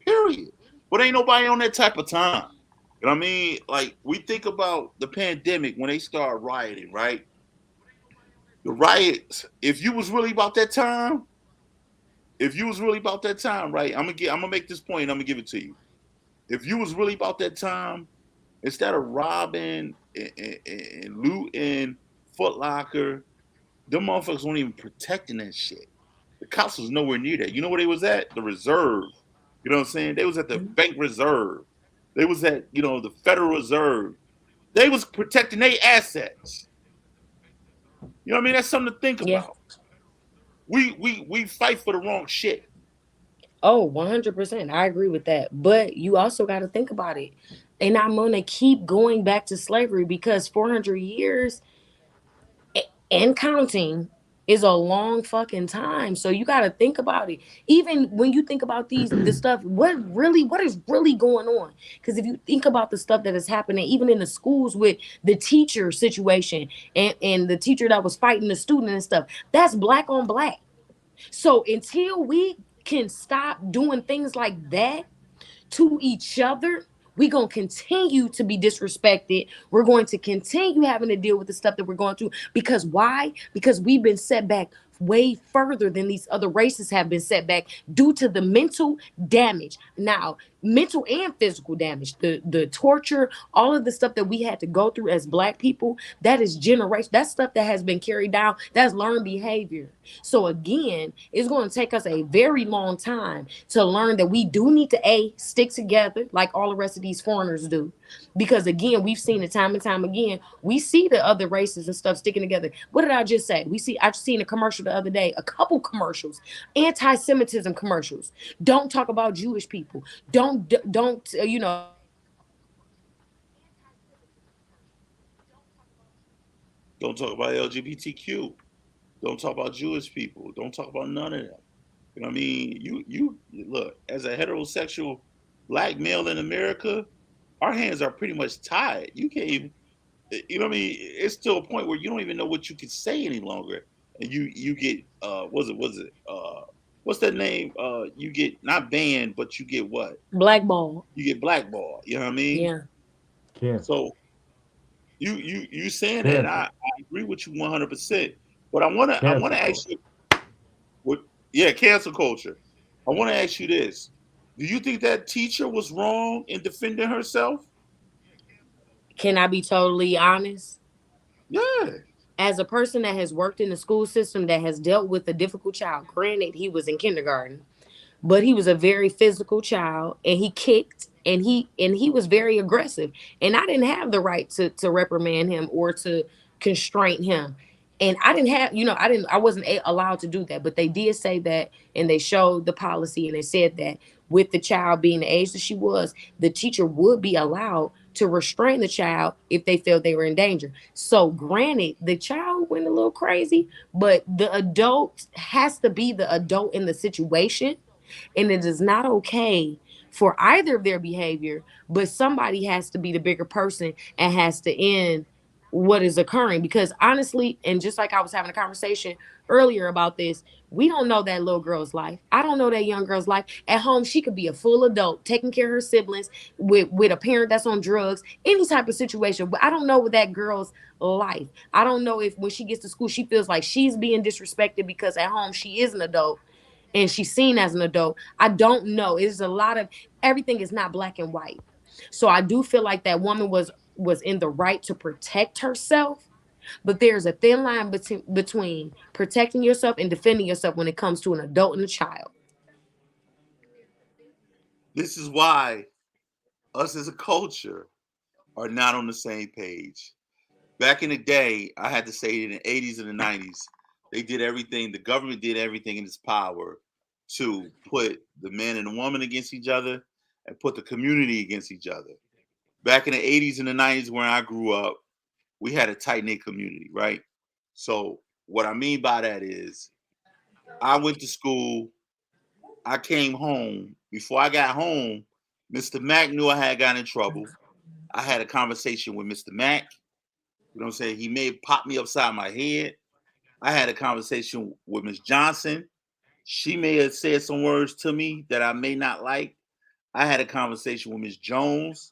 Period. But ain't nobody on that type of time. You know what I mean? Like we think about the pandemic when they started rioting, right? The riots, if you was really about that time, if you was really about that time, right? I'm gonna make this point and I'm gonna give it to you. If you was really about that time, instead of robbing and looting Foot Locker, them motherfuckers weren't even protecting that shit. The cops was nowhere near that. You know where they was at? The reserve. You know what I'm saying? They was at the bank reserve. They was at, the Federal Reserve. They was protecting their assets. You know what I mean? That's something to think Yeah. about. We fight for the wrong shit. Oh, 100%. I agree with that. But you also got to think about it. And I'm going to keep going back to slavery because 400 years and counting is a long fucking time. So you got to think about it. Even when you think about the stuff, what is really going on? Because if you think about the stuff that is happening, even in the schools with the teacher situation and the teacher that was fighting the student and stuff, that's black on black. So until we can stop doing things like that to each other, we're going to continue to be disrespected. We're going to continue having to deal with the stuff that we're going through. Because why? Because we've been set back way further than these other races have been set back due to the mental damage. Now, mental and physical damage, the torture, all of the stuff that we had to go through as black people, that is generation. That's stuff that has been carried down. That's learned behavior. So again, it's going to take us a very long time to learn that we do need to stick together like all the rest of these foreigners do. Because again, we've seen it time and time again. We see the other races and stuff sticking together. What did I just say? I just seen a commercial the other day, a couple commercials, anti-Semitism commercials. Don't talk about Jewish people. Don't Don't talk about LGBTQ. Don't talk about Jewish people. Don't talk about none of them. You know what I mean? You look, as a heterosexual black male in America, our hands are pretty much tied. You can't even, you know what I mean? It's to a point where you don't even know what you can say any longer. And you get what's that name? You get not banned, but you get what? blackball. You get blackballed. You know what I mean? Yeah. Cancel. So you saying that, and I, Cancel. I agree with you 100%. But I wanna Cancel ask culture. you what? Yeah, cancel culture. I want to ask you this: do you think that teacher was wrong in defending herself? Can I be totally honest? Yeah. As a person that has worked in the school system that has dealt with a difficult child, granted he was in kindergarten, but he was a very physical child and he kicked and he was very aggressive. And I didn't have the right to reprimand him or to constrain him. And I didn't have, I wasn't allowed to do that, but they did say that, and they showed the policy, and they said that with the child being the age that she was, the teacher would be allowed to restrain the child if they felt they were in danger. So granted, the child went a little crazy, but the adult has to be the adult in the situation, and it is not okay for either of their behavior, but somebody has to be the bigger person and has to end what is occurring. Because honestly, and just like I was having a conversation earlier about this, we don't know that little girl's life. I don't know that young girl's life. At home, she could be a full adult taking care of her siblings, with a parent that's on drugs, any type of situation. But I don't know what that girl's life. I don't know if when she gets to school she feels like she's being disrespected because at home she is an adult and she's seen as an adult. I don't know. It's a lot of, everything is not black and white. So I do feel like that woman was in the right to protect herself, but there's a thin line between protecting yourself and defending yourself when it comes to an adult and a child. This is why us as a culture are not on the same page. Back in the day, I had to say it, in the 80s and the 90s, they did everything, the government did everything in its power to put the man and the woman against each other and put the community against each other. Back in the 80s and the 90s, where I grew up, we had a tight knit community, right? So, what I mean by that is, I went to school, I came home. Before I got home, Mr. Mack knew I had gotten in trouble. I had a conversation with Mr. Mack. You know what I'm saying? He may have popped me upside my head. I had a conversation with Miss Johnson. She may have said some words to me that I may not like. I had a conversation with Miss Jones.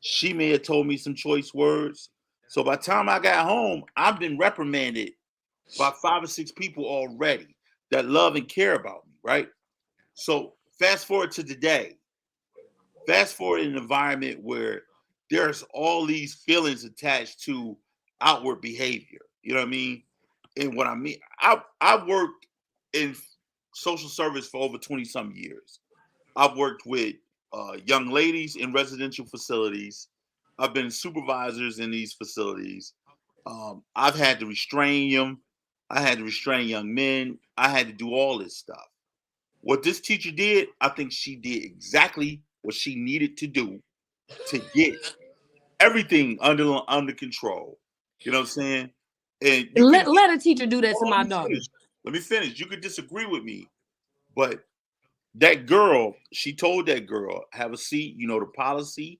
She may have told me some choice words. So by the time I got home, I've been reprimanded by 5 or 6 people already that love and care about me, right? So fast forward to today. Fast forward in an environment where there's all these feelings attached to outward behavior. You know what I mean? And what I mean, I worked in social service for over 20 some years. I've worked with young ladies in residential facilities. I've been supervisors in these facilities. I've had to restrain them. I had to restrain young men. I had to do all this stuff. What this teacher did, I think she did exactly what she needed to do to get everything under control. You know what I'm saying? And you can Let a teacher do that to hold on, my let me daughter. finish. Let me finish. You could disagree with me, but that girl, she told that girl, have a seat, you know the policy,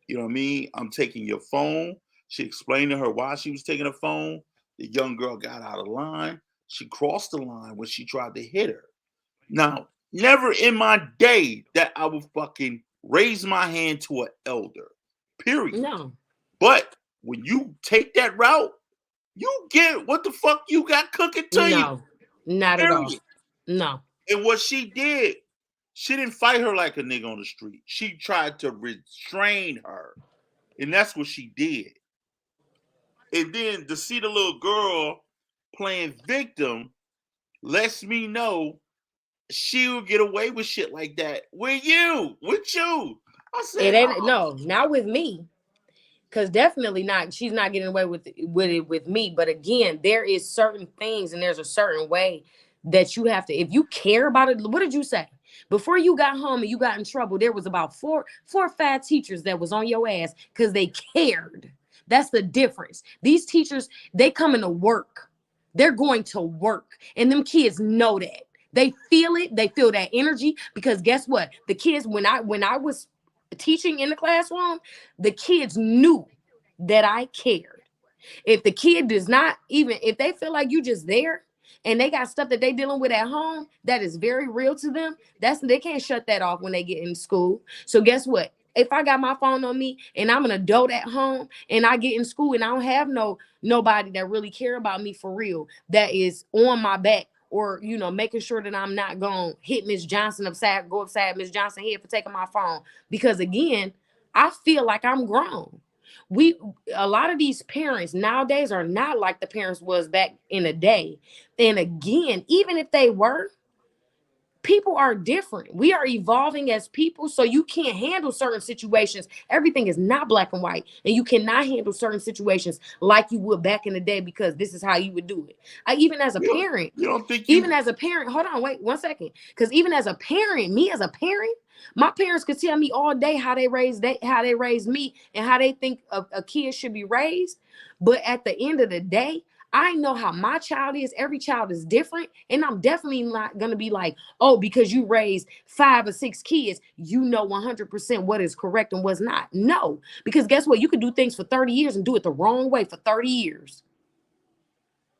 you know what I mean? I'm taking your phone. She explained to her why she was taking her phone. The young girl got out of line. She crossed the line when she tried to hit her. Now, never in my day that I would fucking raise my hand to an elder. Period. No, But when you take that route, you get what the fuck you got cooking to you. no, not at all. Period. No. And what she did, she didn't fight her like a nigga on the street. She tried to restrain her. And that's what she did. And then to see the little girl playing victim lets me know she will get away with shit like that with you. I It said, ain't, oh. no, not with me. Because definitely not, she's not getting away with it with me. But again, there is certain things and there's a certain way that you have to, if you care about it. What did you say? Before you got home and you got in trouble, there was about four or five teachers that was on your ass because they cared. That's the difference. These teachers, they come into work. They're going to work. And them kids know that. They feel it. They feel that energy. Because guess what? The kids, when I was teaching in the classroom, the kids knew that I cared. If the kid does not, even if they feel like you just there and they got stuff that they dealing with at home that is very real to them, they can't shut that off when they get in school. So guess what? If I got my phone on me and I'm an adult at home and I get in school and I don't have nobody that really care about me for real, that is on my back, or making sure that I'm not gonna hit Miss Johnson go upside Miss Johnson head for taking my phone. Because again, I feel like I'm grown. A lot of these parents nowadays are not like the parents was back in the day. And again, even if they were, People are different. We are evolving as people, so you can't handle certain situations. Everything is not black and white, and you cannot handle certain situations like you would back in the day because this is how you would do it. Even as a parent, you don't think even as a parent, hold on, wait 1 second, because even as a parent, me as a parent, my parents could tell me all day how they raised me and how they think a kid should be raised. But at the end of the day, I know how my child is. Every child is different. And I'm definitely not going to be like, oh, because you raised 5 or 6 kids, you know 100% what is correct and what's not. No, because guess what? You could do things for 30 years and do it the wrong way for 30 years.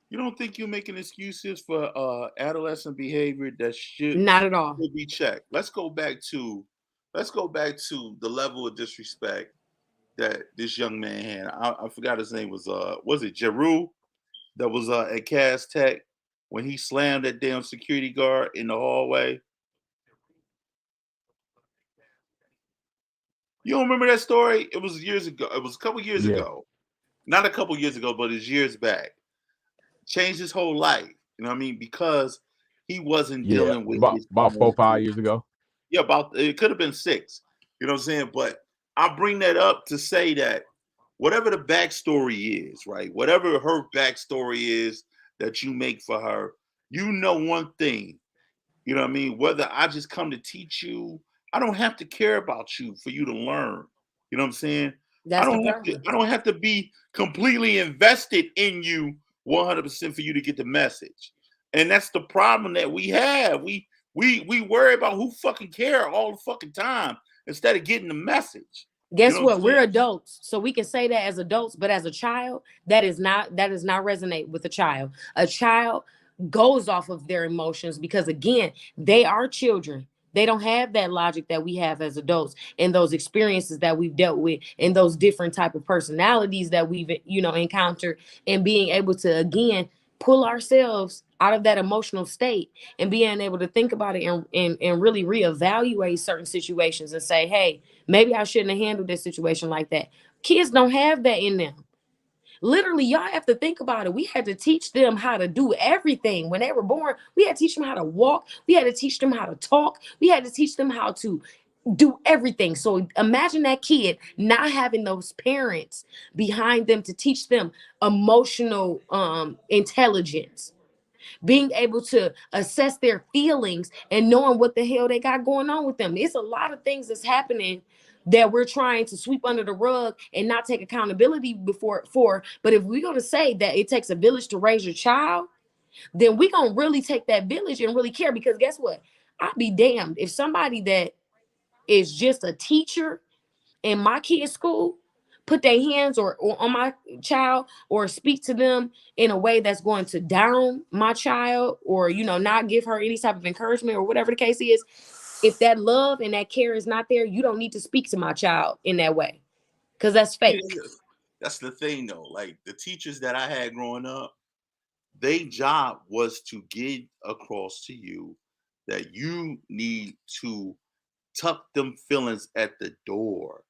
You don't think you're making excuses for adolescent behavior that Not at all. be checked? Let's go back to the level of disrespect that this young man had. I forgot his name was it Jeru? That was at Cass Tech when he slammed that damn security guard in the hallway. You don't remember that story? It was years ago. It was a couple years ago. Not a couple years ago, but it's years back. Changed his whole life. You know what I mean? Because he wasn't dealing with about 4 or 5 years ago. Yeah, it could have been 6. You know what I'm saying? But I bring that up to say that whatever the backstory is, right? Whatever her backstory is that you make for her, you know one thing. You know what I mean? Whether I just come to teach you, I don't have to care about you for you to learn. You know what I'm saying? That's I don't have to be completely invested in you 100% for you to get the message. And that's the problem that we have. We worry about who fucking care all the fucking time instead of getting the message. Guess what? We're adults, so we can say that as adults, but as a child, that does not resonate with a child. A child goes off of their emotions because, again, they are children. They don't have that logic that we have as adults and those experiences that we've dealt with and those different type of personalities that we've, encountered, and being able to, again, pull ourselves out of that emotional state and being able to think about it and really reevaluate certain situations and say, hey, maybe I shouldn't have handled this situation like that. Kids don't have that in them. Literally, y'all have to think about it. We had to teach them how to do everything. When they were born, we had to teach them how to walk. We had to teach them how to talk. We had to teach them how to do everything. So imagine that kid not having those parents behind them to teach them emotional intelligence, being able to assess their feelings and knowing what the hell they got going on with them. It's a lot of things that's happening that we're trying to sweep under the rug and not take accountability for. But if we're going to say that it takes a village to raise your child, then we're going to really take that village and really care. Because guess what? I'd be damned if somebody that is just a teacher in my kid's school put their hands or on my child or speak to them in a way that's going to down my child or, not give her any type of encouragement or whatever the case is. If that love and that care is not there, you don't need to speak to my child in that way, because that's fake. That's the thing, though. Like the teachers that I had growing up, their job was to get across to you that you need to tuck them feelings at the door.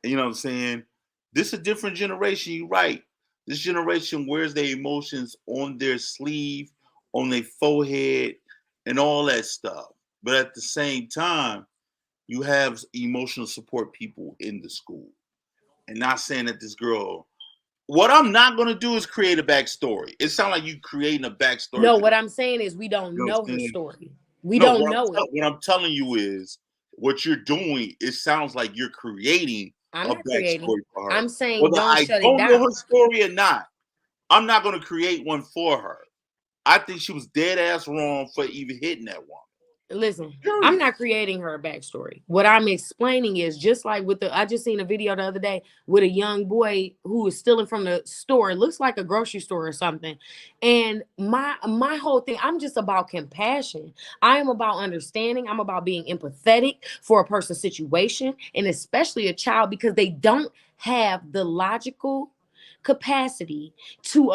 You know what I'm saying? This is a different generation. You're right. This generation wears their emotions on their sleeve, on their forehead, and all that stuff. But at the same time, you have emotional support people in the school. And not saying that this girl, what I'm not going to do is create a backstory. It sounds like you creating a backstory. No, what I'm saying is we don't know her story. We don't know it. What I'm telling you is what you're doing, it sounds like you're creating a backstory for her. I'm saying whether don't I shut don't it down. know her story or not, I'm not going to create one for her. I think she was dead ass wrong for even hitting that woman. Listen, I'm not creating her backstory. What I'm explaining is just like I just seen a video the other day with a young boy who was stealing from the store. It looks like a grocery store or something. And my whole thing, I'm just about compassion. I am about understanding. I'm about being empathetic for a person's situation, and especially a child, because they don't have the logical capacity to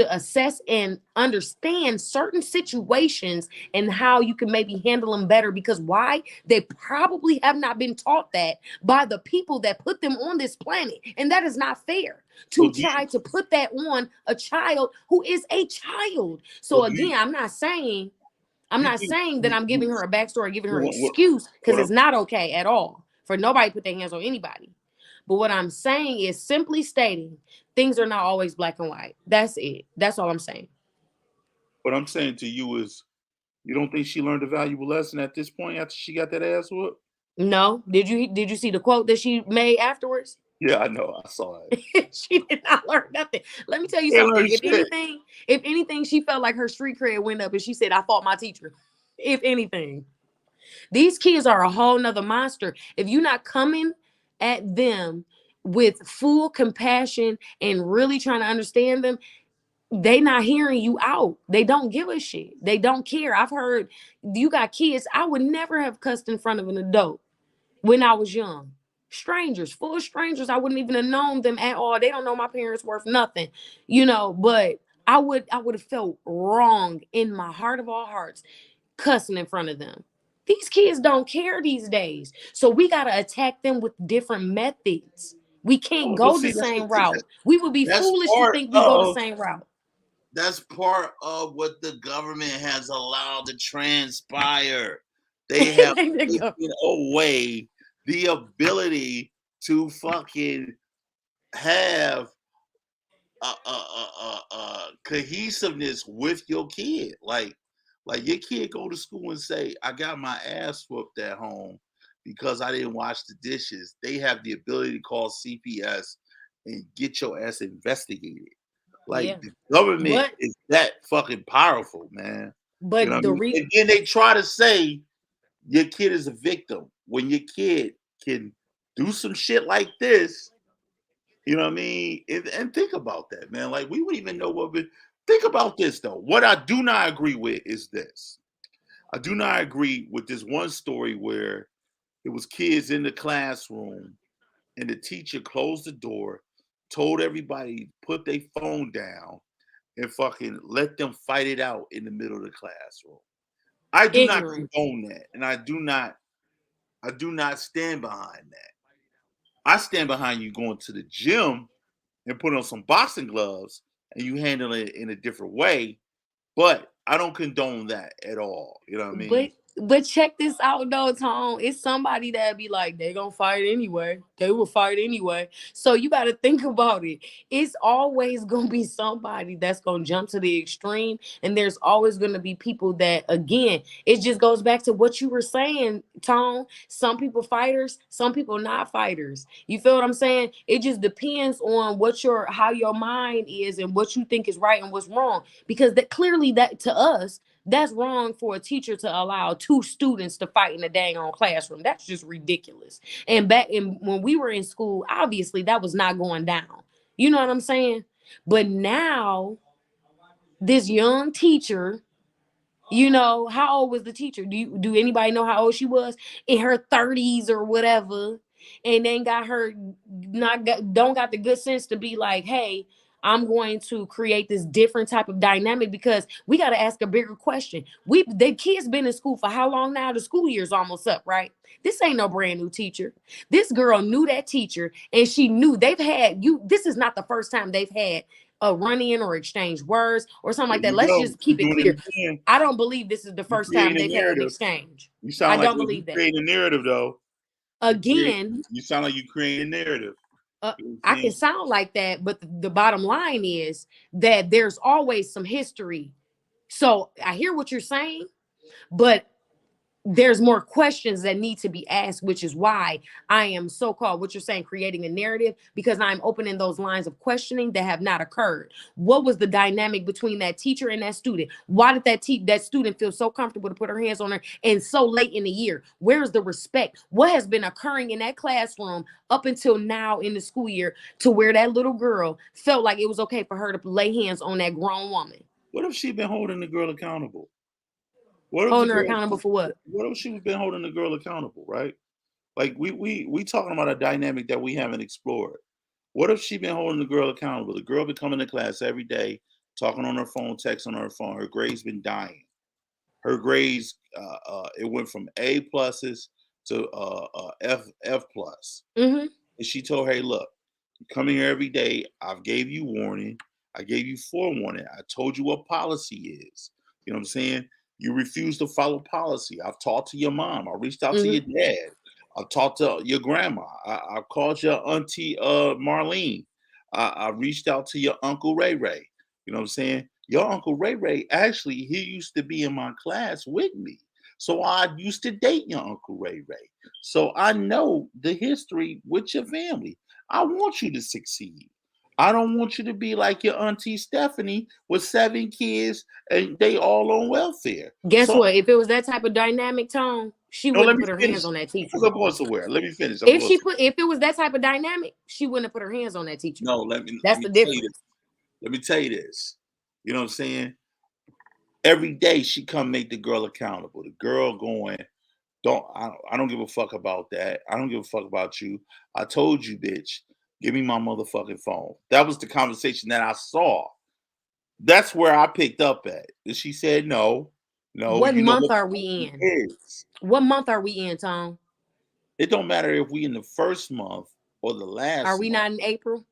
assess and understand certain situations and how you can maybe handle them better. Because why? They probably have not been taught that by the people that put them on this planet. And that is not fair to try to put that on a child who is a child. So again, I'm not saying I'm not saying that I'm giving her a backstory, giving her excuse, because it's not okay at all for nobody to put their hands on anybody. But what I'm saying is simply stating things are not always black and white. That's it. That's all I'm saying. What I'm saying to you is, you don't think she learned a valuable lesson at this point after she got that ass whooped? No. Did you see the quote that she made afterwards? Yeah, I know. I saw it. She did not learn nothing. Let me tell you something. If anything, she felt like her street cred went up and she said, I fought my teacher. If anything. These kids are a whole nother monster. If you're not coming at them with full compassion and really trying to understand them, they not hearing you out. They don't give a shit. They don't care. I've heard you got kids. I would never have cussed in front of an adult when I was young. Strangers, full strangers. I wouldn't even have known them at all. They don't know my parents worth nothing, but I would have felt wrong in my heart of all hearts cussing in front of them. These kids don't care these days. So we got to attack them with different methods. We can't go the same route. We would be foolish to think we go the same route. That's part of what the government has allowed to transpire. They have taken away the ability to fucking have cohesiveness with your kid. Like your kid go to school and say, I got my ass whooped at home because I didn't wash the dishes. They have the ability to call CPS and get your ass investigated. Like the government is that fucking powerful, man. But and then they try to say your kid is a victim when your kid can do some shit like this. You know what I mean? And think about that, man. Like we wouldn't even know what we think about this though. What I do not agree with is this. I do not agree with this one story where it was kids in the classroom and the teacher closed the door, told everybody put their phone down and fucking let them fight it out in the middle of the classroom. I do not condone that, and I do not stand behind that. I stand behind you going to the gym and put on some boxing gloves and you handle it in a different way, but I don't condone that at all. You know what I mean? But check this out though, Tom. It's somebody that be like, they gonna fight anyway. They will fight anyway. So you got to think about it. It's always gonna be somebody that's gonna jump to the extreme, and there's always gonna be people that, again, it just goes back to what you were saying, Tom. Some people fighters, some people not fighters. You feel what I'm saying? It just depends on how your mind is and what you think is right and what's wrong. Because that clearly, that to us, that's wrong for a teacher to allow two students to fight in a dang on classroom. That's just ridiculous. And when we were in school, obviously that was not going down. You know what I'm saying? But now this young teacher, how old was the teacher? Do anybody know how old she was? In her 30s or whatever. And then don't got the good sense to be like, hey, I'm going to create this different type of dynamic, because we got to ask a bigger question. The kids been in school for how long now? The school year's almost up, right? This ain't no brand new teacher. This girl knew that teacher, and she knew this is not the first time they've had a run-in or exchange words or something like that. Let's just keep it clear. I don't believe this is the first time they've had an exchange. I don't believe that. Creating a narrative, though. Again, you sound like you create a narrative. I can sound like that, but the bottom line is that there's always some history. So I hear what you're saying, but there's more questions that need to be asked, which is why I am so-called, what you're saying, creating a narrative, because I'm opening those lines of questioning that have not occurred. What was the dynamic between that teacher and that student? Why did that student feel so comfortable to put her hands on her and so late in the year? Where's the respect? What has been occurring in that classroom up until now in the school year to where that little girl felt like it was okay for her to lay hands on that grown woman? What if she been holding the girl accountable? Holding her accountable for what? What if she's been holding the girl accountable, right? Like we talking about a dynamic that we haven't explored. What if she been holding the girl accountable? The girl been coming to class every day, talking on her phone, texting on her phone. Her grades been dying. Her grades, it went from A pluses to F plus. Mm-hmm. And she told her, hey, look, you come here every day. I've gave you warning. I gave you forewarning. I told you what policy is. You know what I'm saying? You refuse to follow policy. I've talked to your mom. I reached out to your Mm-hmm. dad. I've talked to your grandma. I called your auntie Marlene. I reached out to your uncle Ray Ray. You know what I'm saying? Your uncle Ray Ray, actually, he used to be in my class with me. So I used to date your uncle Ray Ray. So I know the history with your family. I want you to succeed. I don't want you to be like your auntie Stephanie with 7 kids and they all on welfare. Guess So what? If it was that type of dynamic tone, she no, let wouldn't me put her finish hands on that teacher. because I'm going somewhere. Let me finish. If it was that type of dynamic, she wouldn't have put her hands on that teacher. No, let me That's the tell you this. difference. Let me tell you this. You know what I'm saying? Every day she come make the girl accountable. The girl going, I don't give a fuck about that. I don't give a fuck about you. I told you, bitch, give me my motherfucking phone. That was the conversation that I saw. That's where I picked up at. And she said, no, What you know month what are we in? is. What month are we in, Tom? It don't matter if we in the first month or the Are last we month. not in April?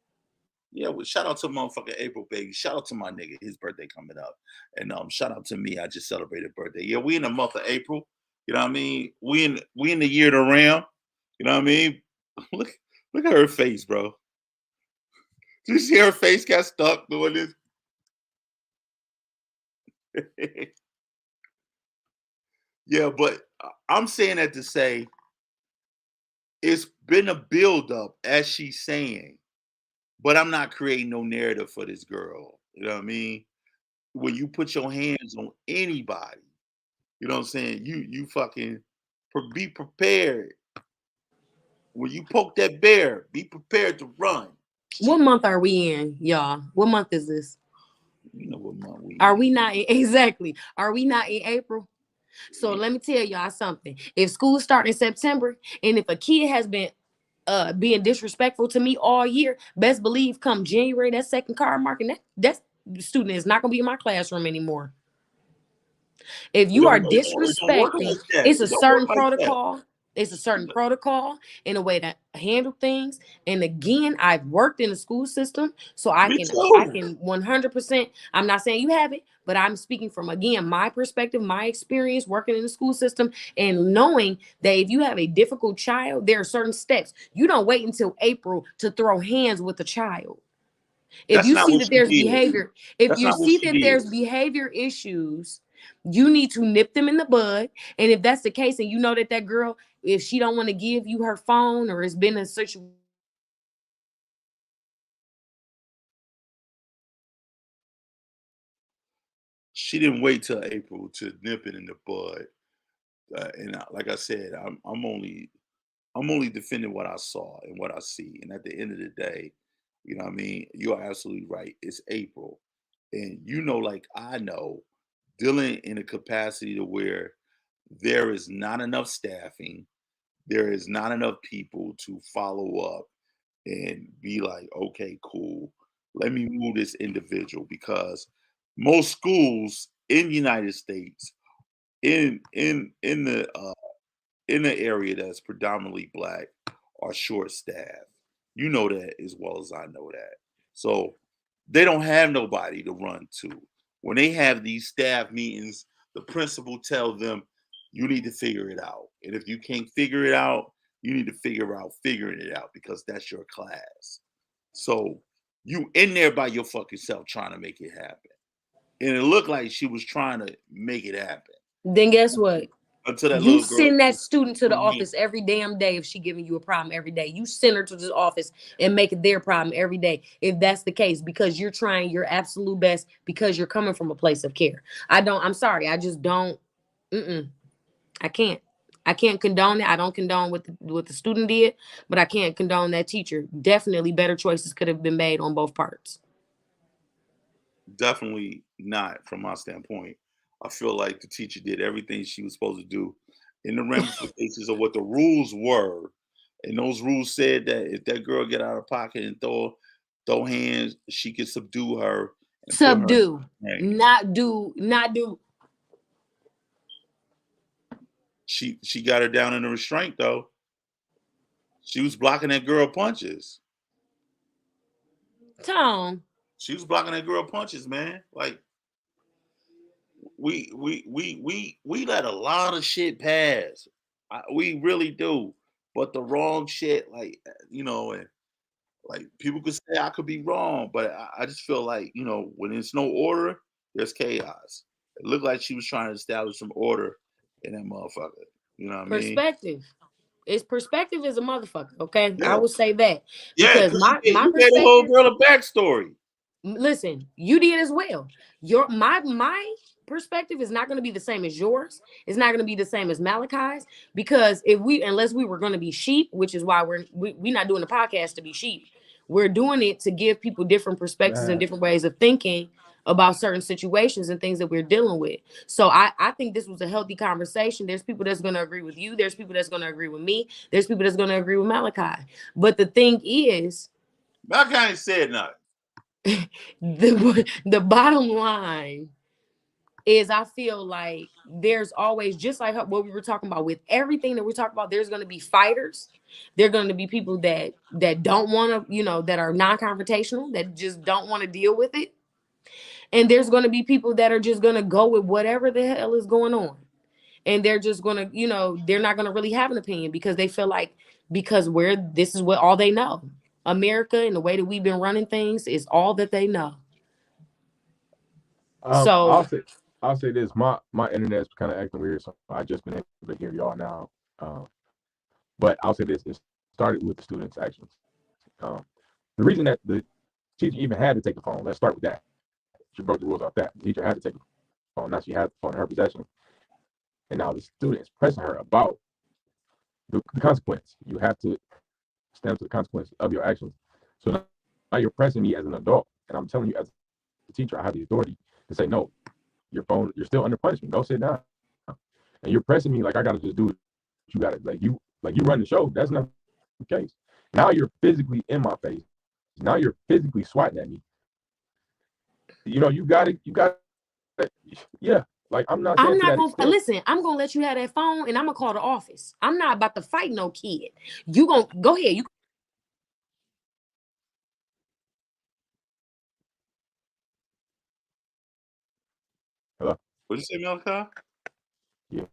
Yeah, well, shout out to motherfucking April, baby. Shout out to my nigga, his birthday coming up. And shout out to me. I just celebrated birthday. Yeah, we in the month of April. You know what I mean? We in the year of the ram. You know what I mean? Look at her face, bro. Did you see her face got stuck doing this? Yeah, but I'm saying that to say it's been a buildup, as she's saying, but I'm not creating no narrative for this girl. You know what I mean? When you put your hands on anybody, you know what I'm saying? You fucking be prepared. When you poke that bear, be prepared to run. What month are we in, y'all? What month is this? You know what month we Are in. we not in, exactly? Are we not in April? So Yeah. let me tell y'all something. If school start in September, and if a kid has been being disrespectful to me all year, best believe come January, that second card marking, that student is not gonna be in my classroom anymore. If you are It don't work disrespecting, like that. it's a It don't work certain like that. protocol. It's a certain protocol in a way to handle things. And again, I've worked in the school system, so Me I too. can 100%. I'm not saying you haven't, but I'm speaking from again my perspective, my experience working in the school system, and knowing that if you have a difficult child, there are certain steps. You don't wait until April to throw hands with a child. If That's you not see what that she there's did. behavior, if That's you not what see she that did. there's behavior issues, you need to nip them in the bud. And if that's the case, and you know that girl, if she don't want to give you her phone, or it's been a situation, She didn't wait till April to nip it in the bud. Like I said, I'm only defending what I saw and what I see. And at the end of the day, you know what I mean? You're absolutely right. It's April. And you know, like I know, dealing in a capacity to where there is not enough staffing, there is not enough people to follow up and be like, okay, cool. Let me move this individual because most schools in the United States in the area that's predominantly black are short staffed. You know that as well as I know that. So they don't have nobody to run to. When they have these staff meetings, the principal tells them you need to figure it out. And if you can't figure it out, you need to figure out figuring it out because that's your class. So you in there by your fucking self trying to make it happen. And it looked like she was trying to make it happen then guess what? until that You little girl send that student to the from me. office every damn day if she giving you a problem every day. You send her to the office and make it their problem every day if that's the case, because you're trying your absolute best, because you're coming from a place of care. I'm sorry. I just don't. I can't. I can't condone it. I don't condone what the student did, but I can't condone that teacher. Definitely better choices could have been made on both parts. Definitely not from my standpoint. I feel like the teacher did everything she was supposed to do in the ramifications of what the rules were. And those rules said that if that girl get out of pocket and throw hands, she could subdue her and put her in Subdue, restraint. not do. She got her down in the restraint though. She was blocking that girl punches. Tom, She was blocking that girl punches, man. Like we let a lot of shit pass. We really do, but the wrong shit, like and like people could say I could be wrong, but I just feel like when there's no order, there's chaos. It looked like she was trying to establish some order in that motherfucker. You know what I mean? Perspective. It's perspective is a motherfucker. Okay, I Yeah, will say that yeah, because because my you gave the whole perspective. girl a backstory. Listen, you did as well. My perspective is not going to be the same as yours. It's not going to be the same as Malachi's because unless we were going to be sheep, which is why we're not doing the podcast to be sheep. We're doing it to give people different perspectives and Man, different ways of thinking about certain situations and things that we're dealing with. So I think this was a healthy conversation. There's people that's going to agree with you. There's people that's going to agree with me. There's people that's going to agree with Malachi. But the thing is, Malachi ain't said nothing. the bottom line is I feel like there's always, just like what we were talking about with everything that we're talking about, there's going to be fighters. There are going to be people that don't want to, that are non-confrontational, that just don't want to deal with it. And there's going to be people that are just going to go with whatever the hell is going on. And they're just going to, they're not going to really have an opinion because they feel like this is what all they know. America and the way that we've been running things is all that they know. So I'll say this. My internet's kind of acting weird, so I just been able to hear y'all now. But I'll say this: it started with the students' actions. The reason that the teacher even had to take the phone. Let's start with that. She broke the rules off that. The teacher had to take the phone. Now she has the phone in her possession, and now the student is pressing her about the consequence. You have to stand up to the consequence of your actions. So now you're pressing me as an adult, and I'm telling you as a teacher, I have the authority to say no. Your phone, you're still under punishment. Go sit down. And you're pressing me like I gotta just do it. You gotta like you run the show. That's not the case. Now you're physically in my face. Now you're physically swatting at me. You gotta, yeah. Like I'm not saying I'm to not that gonna extent. listen. I'm gonna let you have that phone, and I'm gonna call the office. I'm not about to fight no kid. You gonna go ahead. You Hello? What'd you say, Malachi? Yeah.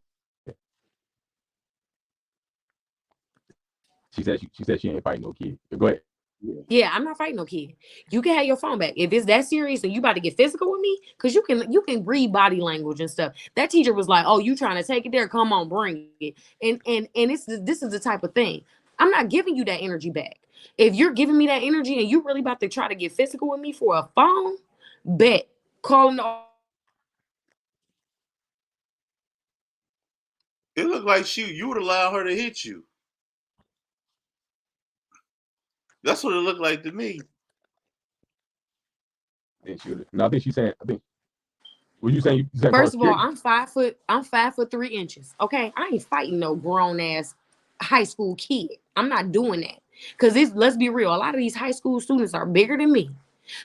She said she ain't fighting no kid. Go ahead. Yeah, I'm not fighting no kid. You can have your phone back if it's that serious and you about to get physical with me, because you can read body language and stuff. That teacher was like, "Oh, you trying to take it there? Come on, bring it." And this is the type of thing. I'm not giving you that energy back. If you're giving me that energy and you really about to try to get physical with me for a phone, bet calling the. It looked like you would allow her to hit you. That's what it looked like to me. No, I think she's saying. I think. What you saying? You saying call First of all, security? I'm 5'3". Okay, I ain't fighting no grown ass high school kid. I'm not doing that. Because let's be real, a lot of these high school students are bigger than me.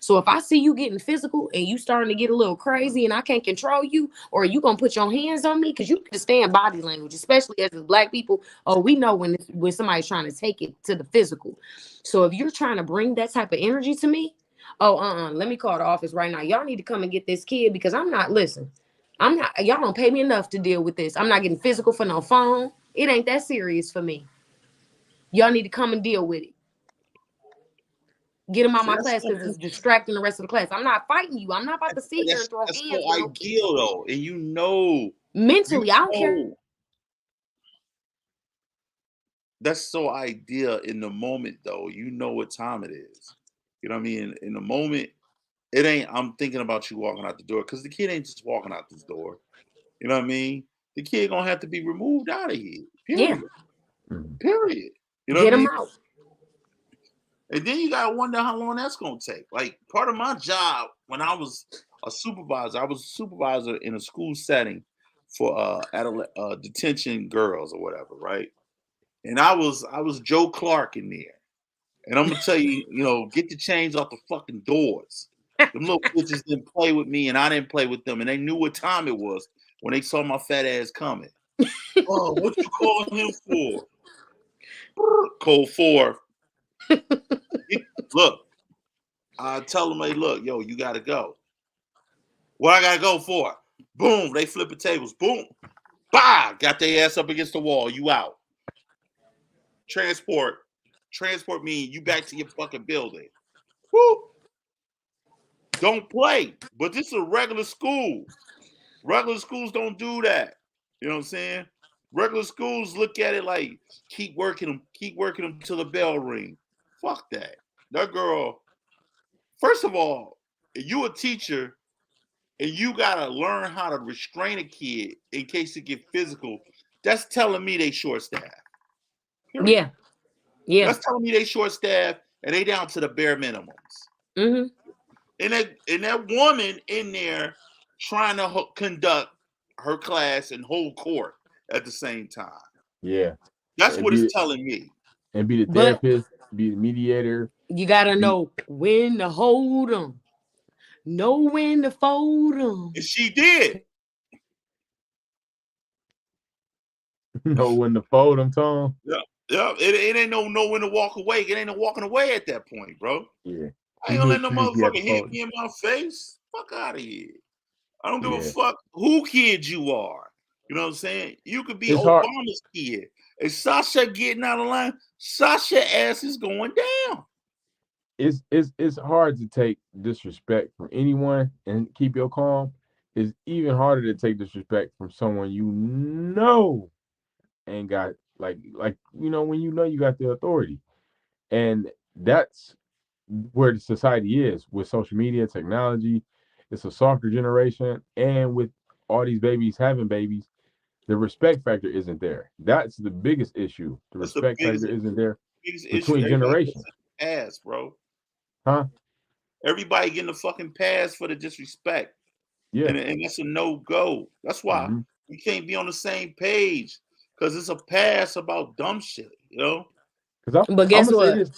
So if I see you getting physical and you starting to get a little crazy and I can't control you, or you gonna put your hands on me, because you understand body language, especially as Black people. Oh, we know when somebody's trying to take it to the physical. So if you're trying to bring that type of energy to me, let me call the office right now. Y'all need to come and get this kid, because I'm not, listen, I'm not, y'all don't pay me enough to deal with this. I'm not getting physical for no phone. It ain't that serious for me. Y'all need to come and deal with it. Get him out See, my class because it's distracting the rest of the class. I'm not fighting you. I'm not about to sit here and throw that's hands so with no kid. ideal though, and Mentally, I don't care. that's so ideal in the moment though. You know what time it is. You know what I mean? In the moment, it ain't. I'm thinking about you walking out the door, because the kid ain't just walking out this door. You know what I mean? The kid gonna have to be removed out of here. Yeah, Period. Period. You know what get I him mean? out. And then you gotta wonder how long that's gonna take. Like part of my job when I was a supervisor in a school setting for detention girls or whatever, right? And I was Joe Clark in there. And I'm gonna tell you, get the chains off the fucking doors. Them little bitches didn't play with me, and I didn't play with them, and they knew what time it was when they saw my fat ass coming. Oh, what you calling him for? Code 4. Look, I tell them, hey, look, yo, you gotta go. What I gotta go for? Boom, they flipping tables. Boom, bah, got their ass up against the wall. You out. Transport mean you back to your fucking building. Woo. Don't play. But this is a regular school. Regular schools don't do that. You know what I'm saying? Regular schools look at it like keep working them till the bell ring. Fuck that. That girl. First of all, if you a teacher and you gotta learn how to restrain a kid in case it get physical, that's telling me they short staff. Yeah. That's telling me they short staff and they down to the bare minimums. Mm-hmm. And that woman in there trying to conduct her class and hold court at the same time. Yeah. That's what it's telling me. And be the therapist, be the mediator. You gotta know when to hold them, know when to fold them. And she did. Know when to fold them, Tom. Yeah. It ain't no when to walk away. It ain't no walking away at that point, bro. Yeah. I ain't gonna let no motherfucker hit me in my face. Fuck out of here. I don't give a fuck who kid you are. You know what I'm saying? You could be Obama's kid. If Sasha getting out of line, Sasha ass is going down. It's hard to take disrespect from anyone and keep your calm. It's even harder to take disrespect from someone you know ain't got like when you know you got the authority. And that's where the society is with social media, technology. It's a softer generation, and with all these babies having babies, the respect factor isn't there. That's the biggest issue. The respect factor isn't there between generations. Pass, bro. Huh? Everybody getting a fucking pass for the disrespect. Yeah. And that's a no-go. That's why we can't be on the same page. Because it's a pass about dumb shit, you know? But guess what?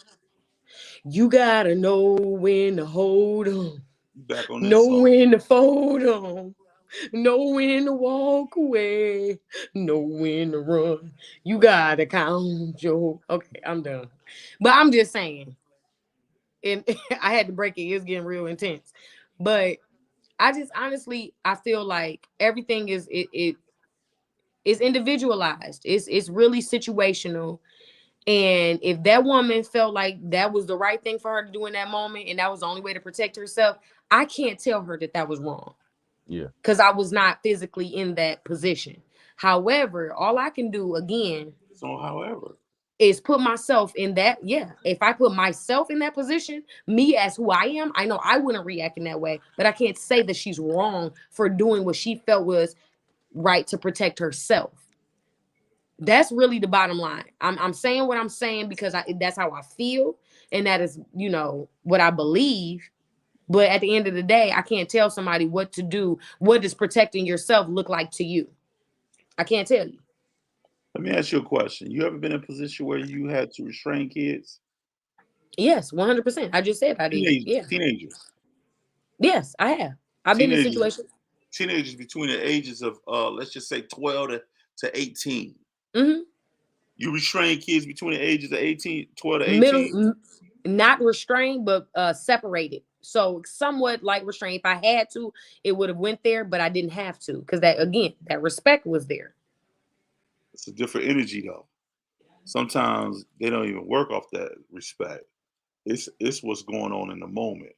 You gotta know when to hold them. Know when to fold them. Know when to walk away. Know when to run. You gotta count your. Okay, I'm done. But I'm just saying. And I had to break it. It's getting real intense. But I just honestly, I feel like everything is individualized. It's really situational. And if that woman felt like that was the right thing for her to do in that moment, and that was the only way to protect herself, I can't tell her that was wrong. Yeah. Because I was not physically in that position. However, all I can do again. So however. Is put myself in that. Yeah. If I put myself in that position, me as who I am, I know I wouldn't react in that way. But I can't say that she's wrong for doing what she felt was right to protect herself. That's really the bottom line. I'm saying what I'm saying because that's how I feel. And that is, what I believe. But at the end of the day, I can't tell somebody what to do. What does protecting yourself look like to you? I can't tell you. Let me ask you a question. You ever been in a position where you had to restrain kids? Yes, 100%. I just said I did. Yeah. Teenagers. Yes, I have. I've been in situations. Teenagers between the ages of, let's just say 12 to 18. Mm-hmm. You restrain kids between the ages of 12 to 18? Not restrained, but separated. So somewhat like restraint. If I had to, it would have went there, but I didn't have to. Because that respect was there. It's a different energy though. Sometimes they don't even work off that respect. It's what's going on in the moment.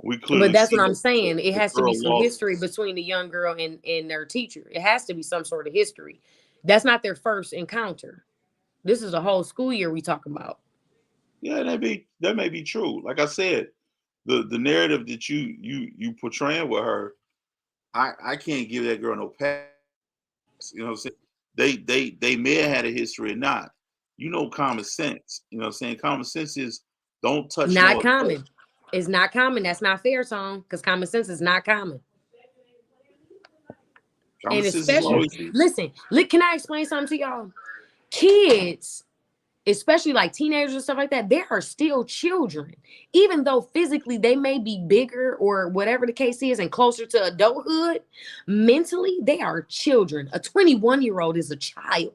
But that's what I'm saying. It has to be some history between the young girl and their teacher. It has to be some sort of history. That's not their first encounter. This is a whole school year we talk about. Yeah, that may be true. Like I said, the narrative that you portraying with her, I can't give that girl no pass. You know what I'm saying? They may have had a history or not. Common sense. You know what I'm saying? Common sense is don't touch. Not common. It's not common. That's not fair, Tom, because common sense is not common. And especially, listen, can I explain something to y'all? Kids, especially like teenagers and stuff like that, they are still children. Even though physically they may be bigger or whatever the case is and closer to adulthood, mentally, they are children. A 21-year-old is a child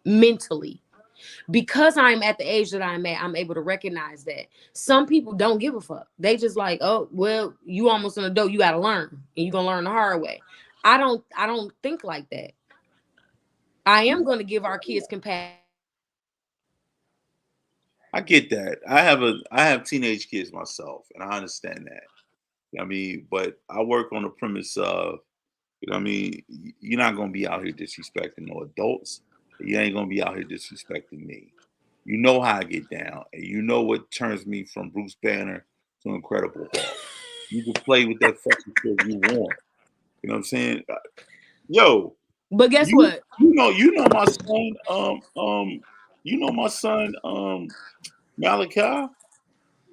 mentally. Because I'm at the age that I'm at, I'm able to recognize that some people don't give a fuck. They just like, oh, well, you almost an adult. You got to learn and you're going to learn the hard way. I don't think like that. I am going to give our kids compassion. I get that. I have teenage kids myself, and I understand that. I mean, but I work on the premise of, you're not gonna be out here disrespecting no adults. You ain't gonna be out here disrespecting me. You know how I get down, and you know what turns me from Bruce Banner to Incredible Hulk. You can play with that fucking shit you want. You know what I'm saying? Yo, But guess you what? you know my son, you know my son, Malachi.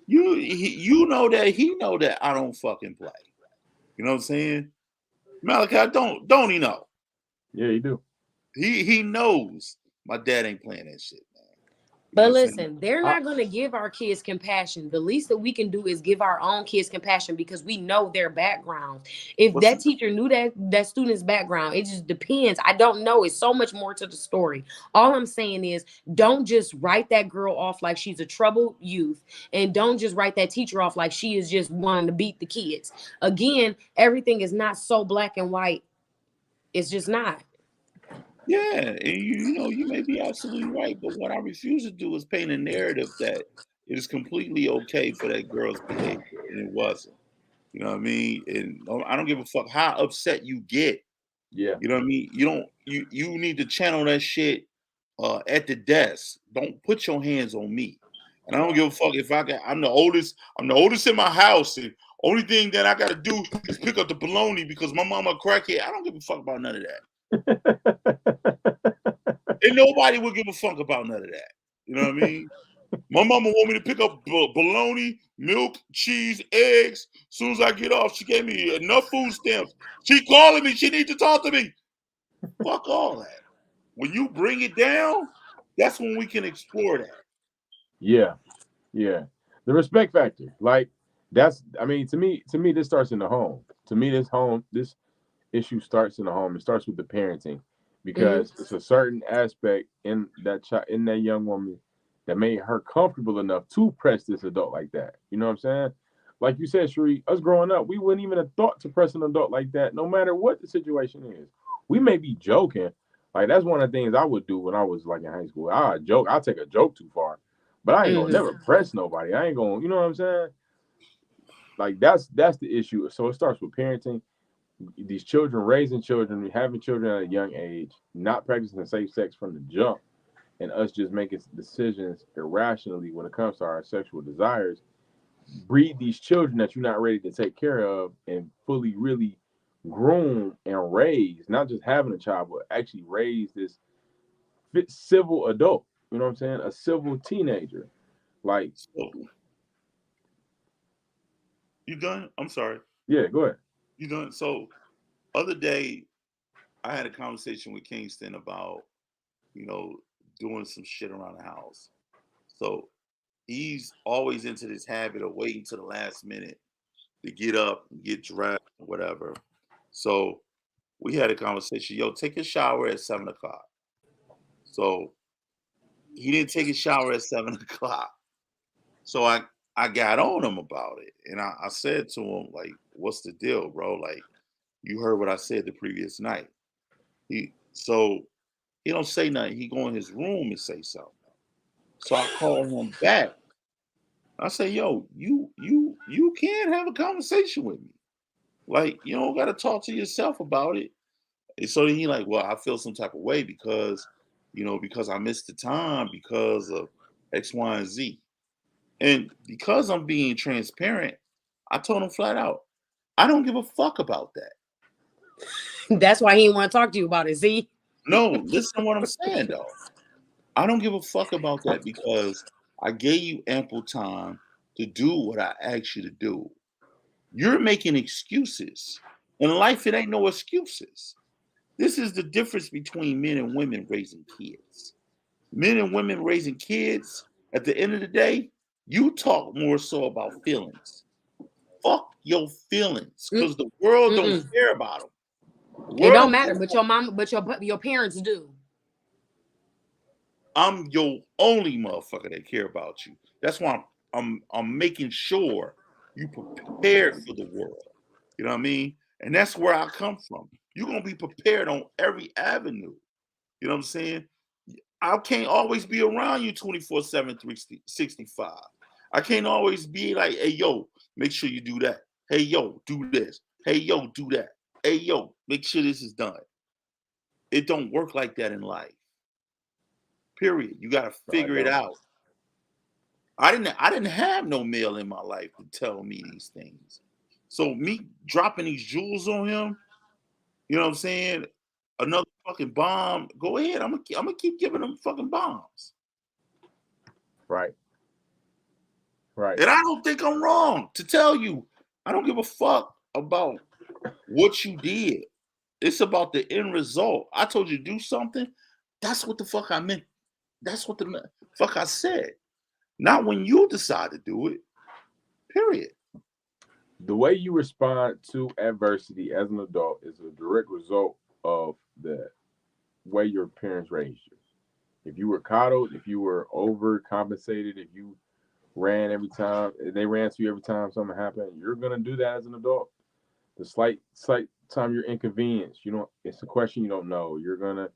You know that he know that I don't fucking play. You know what I'm saying? Malachi, don't he know? Yeah, you do. He knows my dad ain't playing that shit, man. You know what But I'm saying? listen, they're not going to give our kids compassion. The least that we can do is give our own kids compassion because we know their background. If What's that teacher knew that student's background, it just depends. I don't know. It's so much more to the story. All I'm saying is don't just write that girl off like she's a troubled youth, and don't just write that teacher off like she is just wanting to beat the kids. Again, everything is not so black and white. It's just not. Yeah, and you may be absolutely right, but what I refuse to do is paint a narrative that it is completely okay for that girl's behavior, and it wasn't. You know what I mean? And I don't give a fuck how upset you get. Yeah. You know what I mean? You need to channel that shit at the desk. Don't put your hands on me. And I don't give a fuck if I'm the oldest. I'm the oldest in my house, and only thing that I got to do is pick up the bologna because my mama a crackhead. I don't give a fuck about none of that. And nobody would give a fuck about none of that. You know what I mean? My mama want me to pick up bologna, milk, cheese, eggs. As soon as I get off, she gave me enough food stamps. She calling me. She needs to talk to me. Fuck all that. When you bring it down, that's when we can explore that. Yeah. Yeah. The respect factor. Like I mean, to me, this starts in the home. To me, this issue starts in the home. It starts with the parenting because it's a certain aspect in in that young woman that made her comfortable enough to press this adult like that. You know what I'm saying? Like you said, Sheree, us growing up, we wouldn't even have thought to press an adult like that, no matter what the situation is. We may be joking. Like that's one of the things I would do when I was like in high school. I joke, I'll take a joke too far. But I ain't gonna never press nobody. I ain't gonna, you know what I'm saying? Like that's the issue. So it starts with parenting. These children, raising children, having children at a young age, not practicing safe sex from the jump, and us just making decisions irrationally when it comes to our sexual desires, breed these children that you're not ready to take care of and fully really groom and raise, not just having a child, but actually raise this civil adult. You know what I'm saying? A civil teenager. Like, So, you done? I'm sorry. yeah, go ahead. You done? So, other day, I had a conversation with Kingston about, you know, doing some shit around the house. So, he's always into this habit of waiting to the last minute to get up and get dressed or whatever. So, we had a conversation. Yo, take a shower at 7 o'clock. So, he didn't take a shower at 7 o'clock. So I got on him about it. And I said to him, like, what's the deal, bro? Like, you heard what I said the previous night. So he don't say nothing. He go in his room and say something. So I call him back. I say, yo, you can have a conversation with me. Like, you don't gotta talk to yourself about it. And so then he like, well, I feel some type of way because, because I missed the time because of X, Y, and Z. And because I'm being transparent, I told him flat out, I don't give a fuck about that. That's why he didn't want to talk to you about it. See? No, listen to what I'm saying though. I don't give a fuck about that because I gave you ample time to do what I asked you to do. You're making excuses. In life, it ain't no excuses. This is the difference between men and women raising kids. Men and women raising kids, at the end of the day, you talk more so about feelings. Fuck your feelings, because the world don't care about them. It don't matter, but your mom, but your parents do. I'm your only motherfucker that care about you. That's why I'm making sure you prepared for the world. You know what I mean? And that's where I come from. You're gonna be prepared on every avenue. You know what I'm saying? I can't always be around you 24/7, 365. I can't always be like, hey yo, make sure you do that. Hey yo, do this. Hey yo, do that. Hey yo, make sure this is done. It don't work like that in life. Period. You gotta No, I figure it don't. out. I didn't have no male in my life to tell me these things. So me dropping these jewels on him, you know what I'm saying? Another fucking bomb. Go ahead. I'm gonna keep giving them fucking bombs. Right. Right. And I don't think I'm wrong to tell you. I don't give a fuck about what you did. It's about the end result. I told you to do something. That's what the fuck I meant. That's what the fuck I said. Not when you decide to do it. Period. The way you respond to adversity as an adult is a direct result of the way your parents raised you. If you were coddled, if you were overcompensated, if you ran every time, they ran to you every time something happened, you're gonna do that as an adult. The slight time you're inconvenienced, you know, it's a question you don't know. You're gonna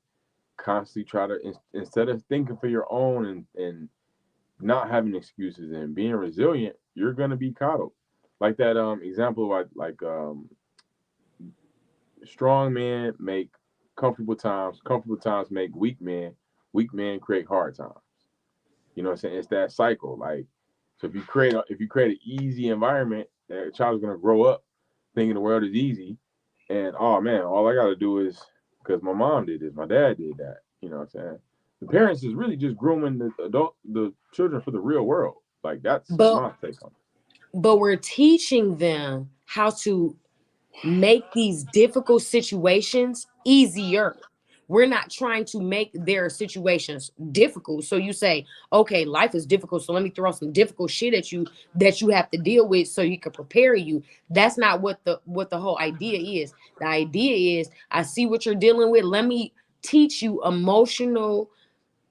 constantly try to instead of thinking for your own and not having excuses and being resilient, you're gonna be coddled. Like that example, strong men make comfortable times make weak men create hard times. You know what I'm saying? It's that cycle. Like, so if you create an easy environment, that child's gonna grow up thinking the world is easy, and oh man, all I gotta do is because my mom did this, my dad did that. You know what I'm saying? The parents is really just grooming the children for the real world. Like that's But my take on but we're teaching them how to make these difficult situations easier. We're not trying to make their situations difficult. So you say, okay, life is difficult. So let me throw some difficult shit at you that you have to deal with so you can prepare you. That's not what the whole idea is. The idea is I see what you're dealing with. Let me teach you emotional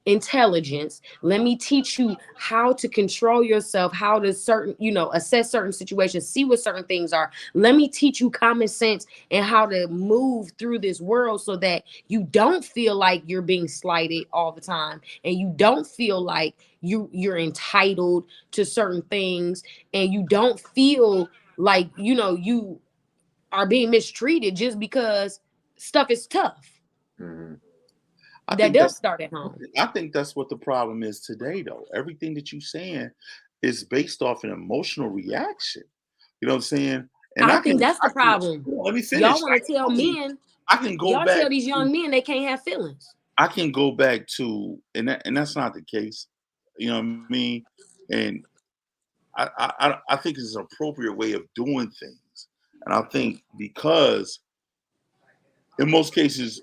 intelligence. Let me teach you how to control yourself, how to assess certain situations, see what certain things are. Let me teach you common sense and how to move through this world so that you don't feel like you're being slighted all the time, and you don't feel like you're entitled to certain things, and you don't feel like you are being mistreated just because stuff is tough. it. I That think does that's start at home. I think that's what the problem is today, though. Everything that you're saying is based off an emotional reaction. You know what I'm saying? And I think that's the problem. let me Y'all finish. want to tell men, I can go y'all back tell these to young men they can't have feelings. I can go back to and that's not the case. You know what I mean? And I think it's an appropriate way of doing things. And I think because in most cases,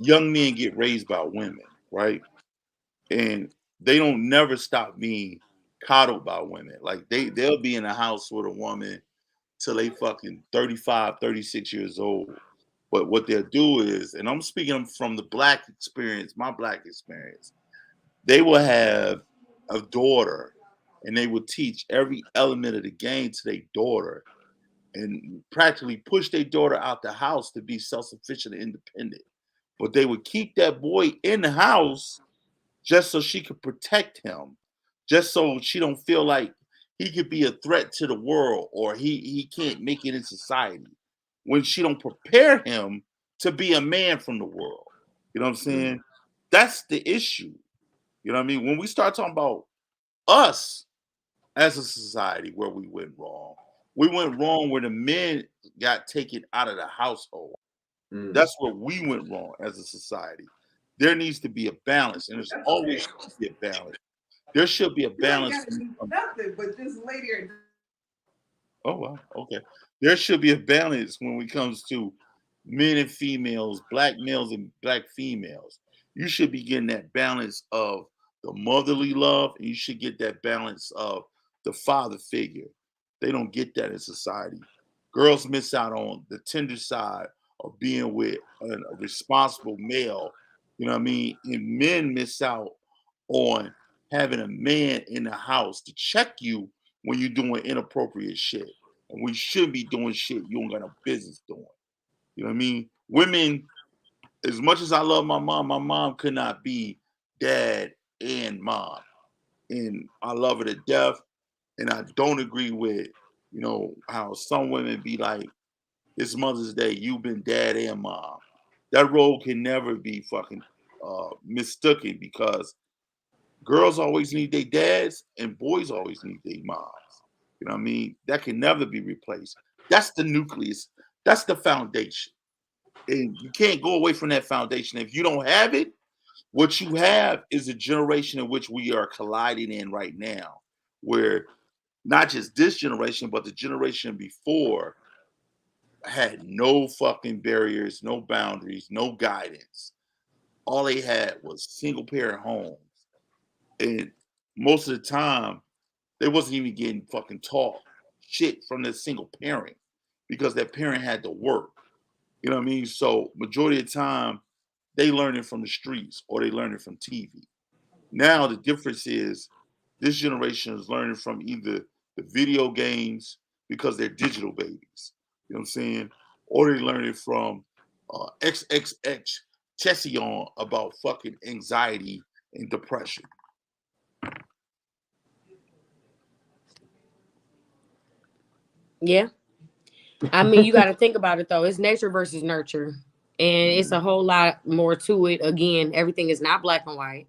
young men get raised by women, right? And they don't never stop being coddled by women. Like they'll be in a house with a woman till they fucking 35, 36 years old. But what they'll do is, and I'm speaking from the black experience, my black experience, they will have a daughter and they will teach every element of the game to their daughter and practically push their daughter out the house to be self-sufficient and independent. But they would keep that boy in the house just so she could protect him, just so she don't feel like he could be a threat to the world or he can't make it in society. When she don't prepare him to be a man from the world. You know what I'm Mm-hmm. saying? That's the issue. You know what I mean? When we start talking about us as a society where we went wrong where the men got taken out of the household. Mm. That's where we went wrong as a society. There needs to be a balance, and there's always should be a balance. There should be a You ain't balance. got to do nothing but just lay there. Oh well, okay. There should be a balance when it comes to men and females, black males and black females. You should be getting that balance of the motherly love, and you should get that balance of the father figure. They don't get that in society. Girls miss out on the tender side of being with a responsible male. You know what I mean? And men miss out on having a man in the house to check you when you're doing inappropriate shit. And we should be doing shit you don't got no business doing. You know what I mean? women, as much as I love my mom could not be dad and mom. And I love her to death. And I don't agree with, how some women be like, it's Mother's Day, you've been dad and mom. That role can never be fucking mistaken, because girls always need their dads and boys always need their moms. You know what I mean? That can never be replaced. That's the nucleus. That's the foundation. And you can't go away from that foundation. If you don't have it, what you have is a generation in which we are colliding in right now, where not just this generation, but the generation before had no fucking barriers, no boundaries, no guidance. All they had was single parent homes. And most of the time, they wasn't even getting fucking taught shit from the single parent, because that parent had to work. You know what I mean? So majority of the time, they learning from the streets or they learning from TV. Now the difference is this generation is learning from either the video games, because they're digital babies. You know what I'm saying? Or they learning from XXX Tession about fucking anxiety and depression. Yeah. I mean, you got to think about it though. It's nature versus nurture, and it's a whole lot more to it. Again, everything is not black and white,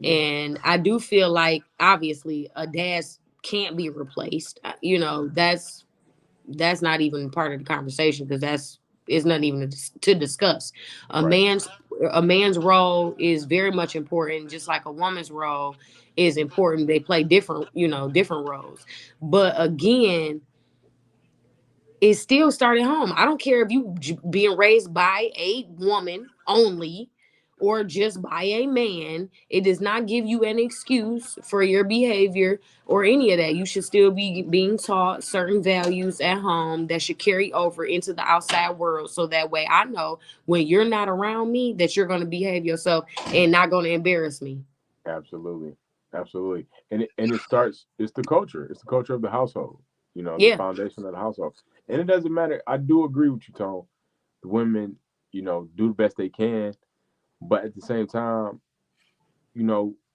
and I do feel like obviously a dad can't be replaced. That's not even part of the conversation, because it's not even to discuss. A Right. man's role is very much important, just like a woman's role is important. They play different roles, but again, it still started home. I don't care if you being raised by a woman only or just by a man. It does not give you an excuse for your behavior or any of that. You should still be being taught certain values at home that should carry over into the outside world. So that way I know when you're not around me that you're going to behave yourself and not going to embarrass me. Absolutely. Absolutely. And it starts, it's the culture. It's the culture of the household, the Yeah. foundation of the household. And it doesn't matter. I do agree with you, Tone. The women, do the best they can. But at the same time,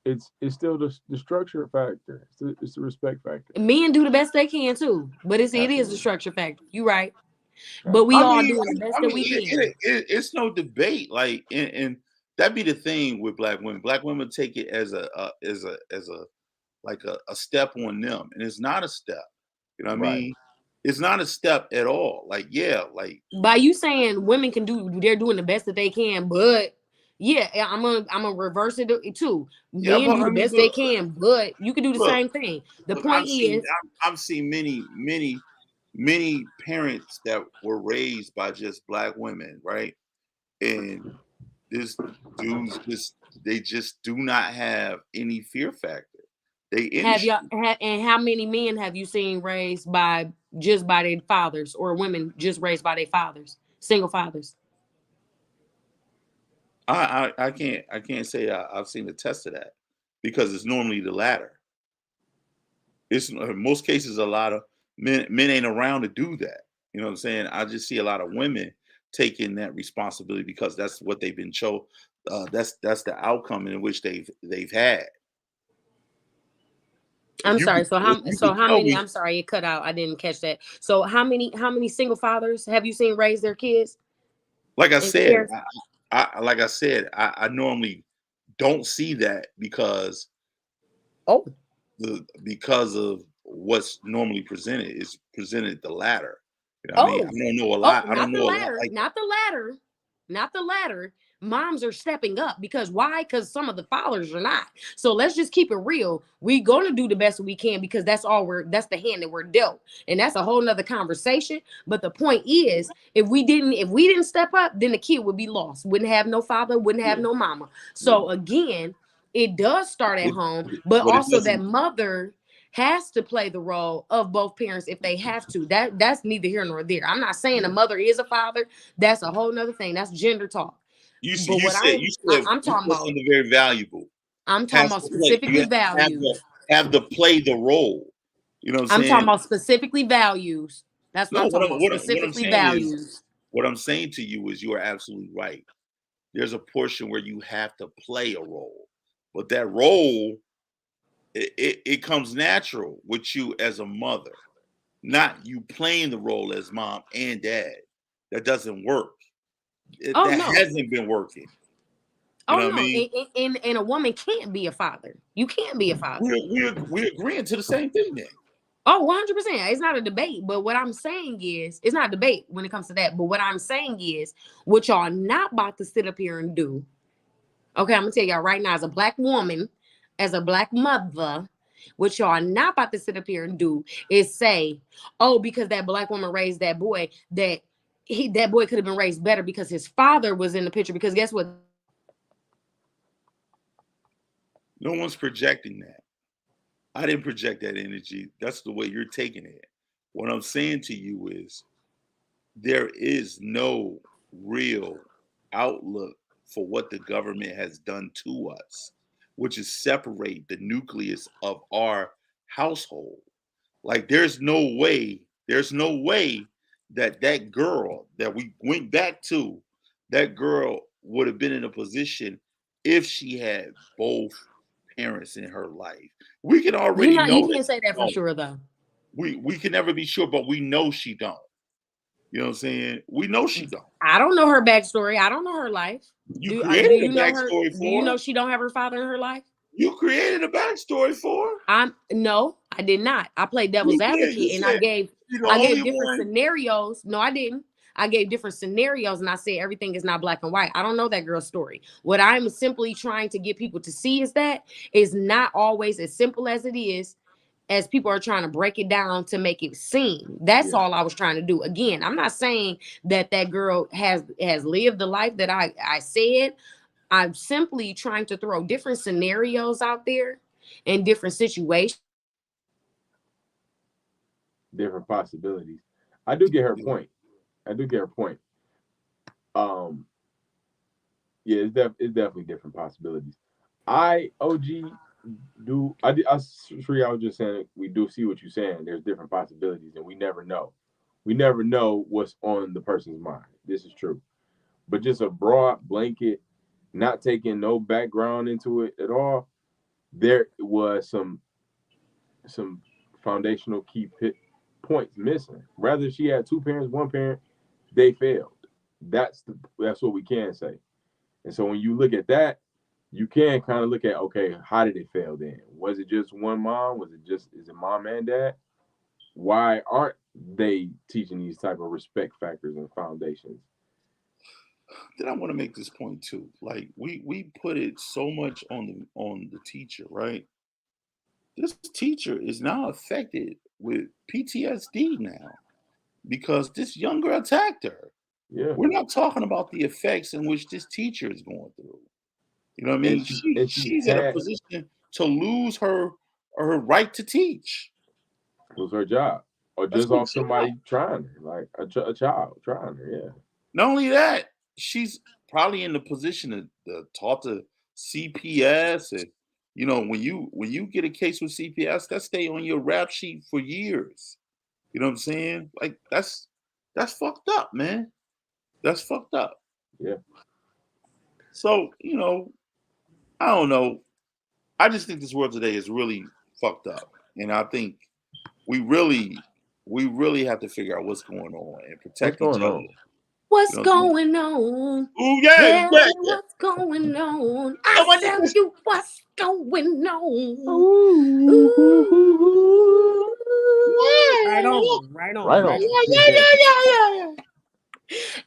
it's still the structure factor. It's the respect factor. Men do the best they can too, but it is the Absolutely. structure factor. You're right. But we all doing the best that we can. It's no debate. Like, and that be the thing with black women. Black women take it as a like a step on them, and it's not a step. You know what I mean? It's not a step at all. Like, yeah, like by you saying women they're doing the best that they can, but yeah, I'm gonna reverse it too. Men do the best they can, but you can do the same thing. The point is, I've seen many parents that were raised by just black women, right? And this dudes they just do not have any fear factor. have y'all and how many men have you seen raised by their fathers, or women just raised by their fathers, single fathers? I can't say I've seen the test of that, because it's normally the latter. It's in most cases a lot of men ain't around to do that. You know what I'm saying? I just see a lot of women taking that responsibility because that's what they've been shown. That's the outcome in which they've had. I'm sorry. So how many? I'm sorry, it cut out. I didn't catch that. So how many single fathers have you seen raise their kids? Like I said, I normally don't see that because because of what's normally presented is presented the latter. You know what I mean? I don't know a lot. I don't know a lot. Not the latter. Moms are stepping up because why? Because some of the fathers are not. So let's just keep it real. We're gonna do the best we can because that's the hand that we're dealt, and that's a whole nother conversation. But the point is, if we didn't step up, then the kid would be lost. Wouldn't have no father. Wouldn't have no mama. So again, it does start at home, but also that mother has to play the role of both parents if they have to. That's neither here nor there. I'm not saying a mother is a father. That's a whole nother thing. That's gender talk. You said I'm talking about something very valuable. I'm talking about specifically values. Have to play the role. You know what I'm saying? I'm talking about specifically values. That's what I'm talking about. Specifically values. What I'm saying to you is you are absolutely right. There's a portion where you have to play a role, but that role, it comes natural with you as a mother, not you playing the role as mom and dad. That doesn't work. Oh That no. hasn't been working. You know what I mean? And a woman can't be a father. You can't be a father. We're agreeing to the same thing then. Oh, 100%. It's not a debate. But what I'm saying is, it's not a debate when it comes to that. But what I'm saying is, what y'all not about to sit up here and do. Okay, I'm gonna tell y'all right now, as a black woman, as a black mother, what y'all not about to sit up here and do is say, oh, because that black woman raised that boy, that boy could have been raised better because his father was in the picture. Because guess what? No one's projecting that. I didn't project that energy. That's the way you're taking it. What I'm saying to you is there is no real outlook for what the government has done to us, which is separate the nucleus of our household. Like there's no way that that girl that we went back to, that girl would have been in a position if she had both parents in her life. We can already know You that can't say that for don't. sure, though. We can never be sure, but we know she don't. You know what I'm saying? We know she don't. I don't know her backstory. I don't know her life. You created a know her? backstory for Do you her. know she don't have her father in her life? You created a backstory for her. No, I did not. I played devil's advocate and I gave different scenarios. No, I didn't. I gave different scenarios and I said everything is not black and white. I don't know that girl's story. What I'm simply trying to get people to see is that it's not always as simple as it is, as people are trying to break it down to make it seem. That's all I was trying to do. Again, I'm not saying that girl has lived the life that I said. I'm simply trying to throw different scenarios out there and different situations. Different possibilities. I do get her point. Yeah, it's definitely different possibilities. I Sri, I was just saying we do see what you're saying. There's different possibilities, and we never know. We never know what's on the person's mind. This is true. But just a broad blanket, not taking no background into it at all, there was some foundational key points missing. Rather she had two parents, one parent, they failed. That's what we can say. And so when you look at that, you can kind of look at, okay, how did it fail then? Was it just one mom? Is it mom and dad? Why aren't they teaching these type of respect factors and foundations? Then I want to make this point too. Like we put it so much on the teacher, right? This teacher is now affected with PTSD now because this young girl attacked her. Yeah. We're not talking about the effects in which this teacher is going through. You know what I mean? She's in a position to lose her right to teach. Lose her job. Or just off somebody trying her, like a child trying her, yeah. Not only that, she's probably in the position to talk to CPS, and you know when you get a case with CPS, that stay on your rap sheet for years. You know what I'm saying? Like that's fucked up, man. That's fucked up. Yeah. So I don't know. I just think this world today is really fucked up, and I think we really have to figure out what's going on and protect each other. What's going on? Oh yeah, what's going on? I tell you what's going on. Ooh. Right on.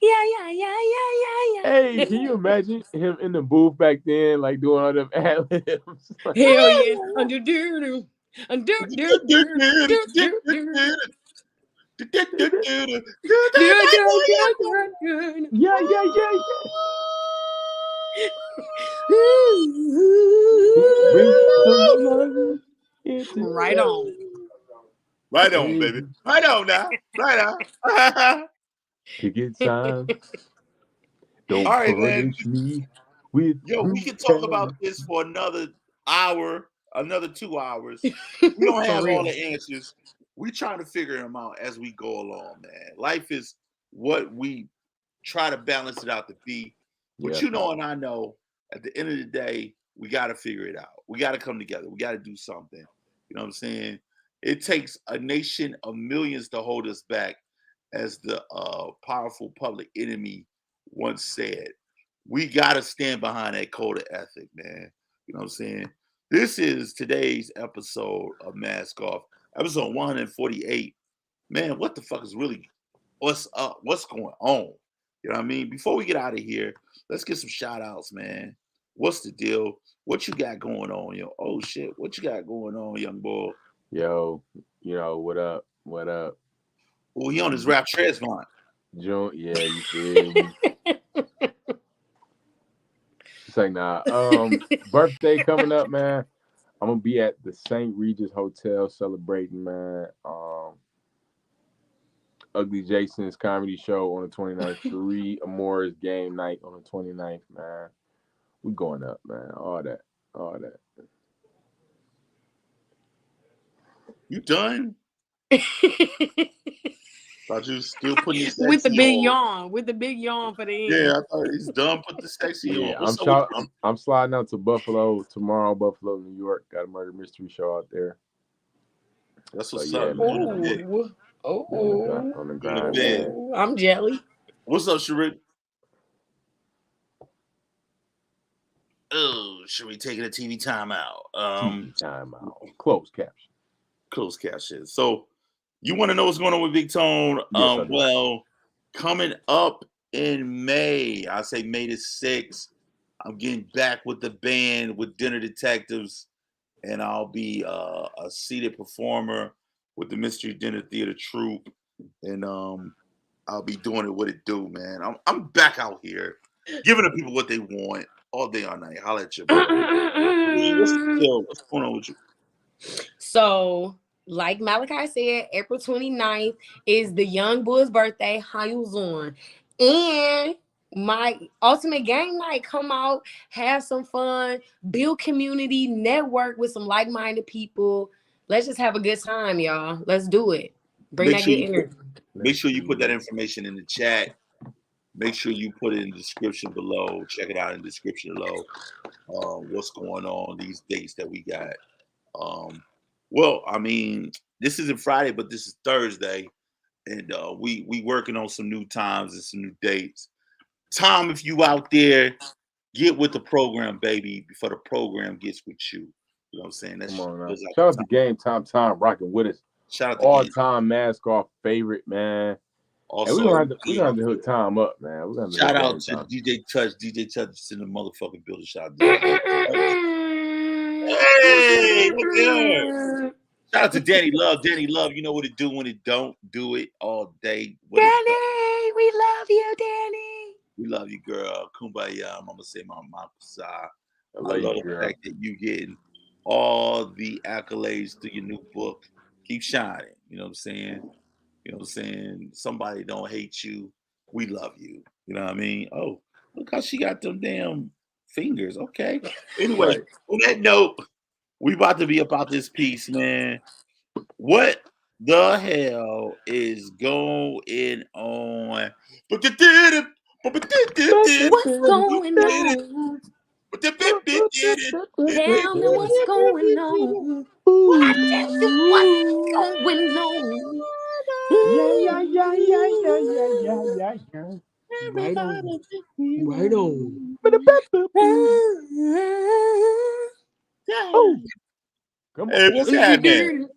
Yeah. Hey, can you imagine him in the booth back then, like doing all them ad-libs? Hell yeah. Right on. Right on, baby. Right on now. Right on. Take your time. Don't all right, punish me with we can talk about this for another hour, another 2 hours. We don't have all the answers. We're trying to figure them out as we go along, man. Life is what we try to balance it out to be. But you know, and I know at the end of the day, we got to figure it out. We got to come together. We got to do something. You know what I'm saying? It takes a nation of millions to hold us back, as the powerful public enemy once said. We got to stand behind that code of ethic, man. You know what I'm saying? This is today's episode of Mask Off, episode 148. Man, what the fuck is really, what's up? What's going on? You know what I mean? Before we get out of here, let's get some shout outs, man. What's the deal? What you got going on, yo? Oh shit, what you got going on, young boy? Yo, you know, what up? What up? Oh, he on his rap transplant. June, yeah, you feel me? Say nah. Birthday coming up, man. I'm gonna be at the St. Regis Hotel celebrating, man. Ugly Jason's comedy show on the 29th. Sheree Amore's game night on the 29th, man. We going up, man. All that. You done? Thought you was still putting your with the sexy big on. yawn. With the big yawn for the end. Yeah, I thought he's done. Put the sexy Yeah, on. I'm sliding out to Buffalo tomorrow. Buffalo, New York. Got a murder mystery show out there. That's what's yeah, up. man. On the grind, man. I'm jelly. What's up, Sheree? Oh, Sheree taking a TV timeout. TV timeout. Closed caption. Closed caption. So, you want to know what's going on with Big Tone? Yes, well, coming up in May, I say May the 6th, I'm getting back with the band with Dinner Detectives, and I'll be a seated performer with the Mystery Dinner Theater troupe, and I'll be doing it what it do, man. I'm back out here, giving the people what they want all day, all night. Holla at you, bro. What's going on with you? So, like Malachi said, April 29th is the young boy's birthday. How you doing? And my ultimate game night, come out, have some fun, build community, network with some like-minded people. Let's just have a good time, y'all. Let's do it. Bring that good energy. Make sure you put that information in the chat. Make sure you put it in the description below. Check it out in the description below. What's going on, these dates that we got. Well, I mean, this isn't Friday, but this is Thursday. And we working on some new times and some new dates. Tom, if you out there, get with the program, baby, before the program gets with you. You know what I'm saying? That's, come on now. Shout out to Game Time rocking with us. Shout out to all-time Mask Off favorite, man. Also, and we're gonna have to hook Tom up, man. Shout out to DJ Touch. DJ Touch is in the motherfucking building. Shout out to hey, look here. Shout out to Danny Love. Danny Love, you know what it do when it don't do it all day. Danny, we love you, Danny. We love you, girl. Kumbaya. I'm gonna say my side. I love the fact that you getting all the accolades through your new book. Keep shining. You know what I'm saying? You know what I'm saying? Somebody don't hate you. We love you. You know what I mean? Oh, look how she got them damn fingers. Okay. Anyway, on that note, we about to be about this piece, man. What the hell is going on? What's going on? Tell me what's going on. What's going on? Yeah. Right on. Oh, come on. Hey, what's happening?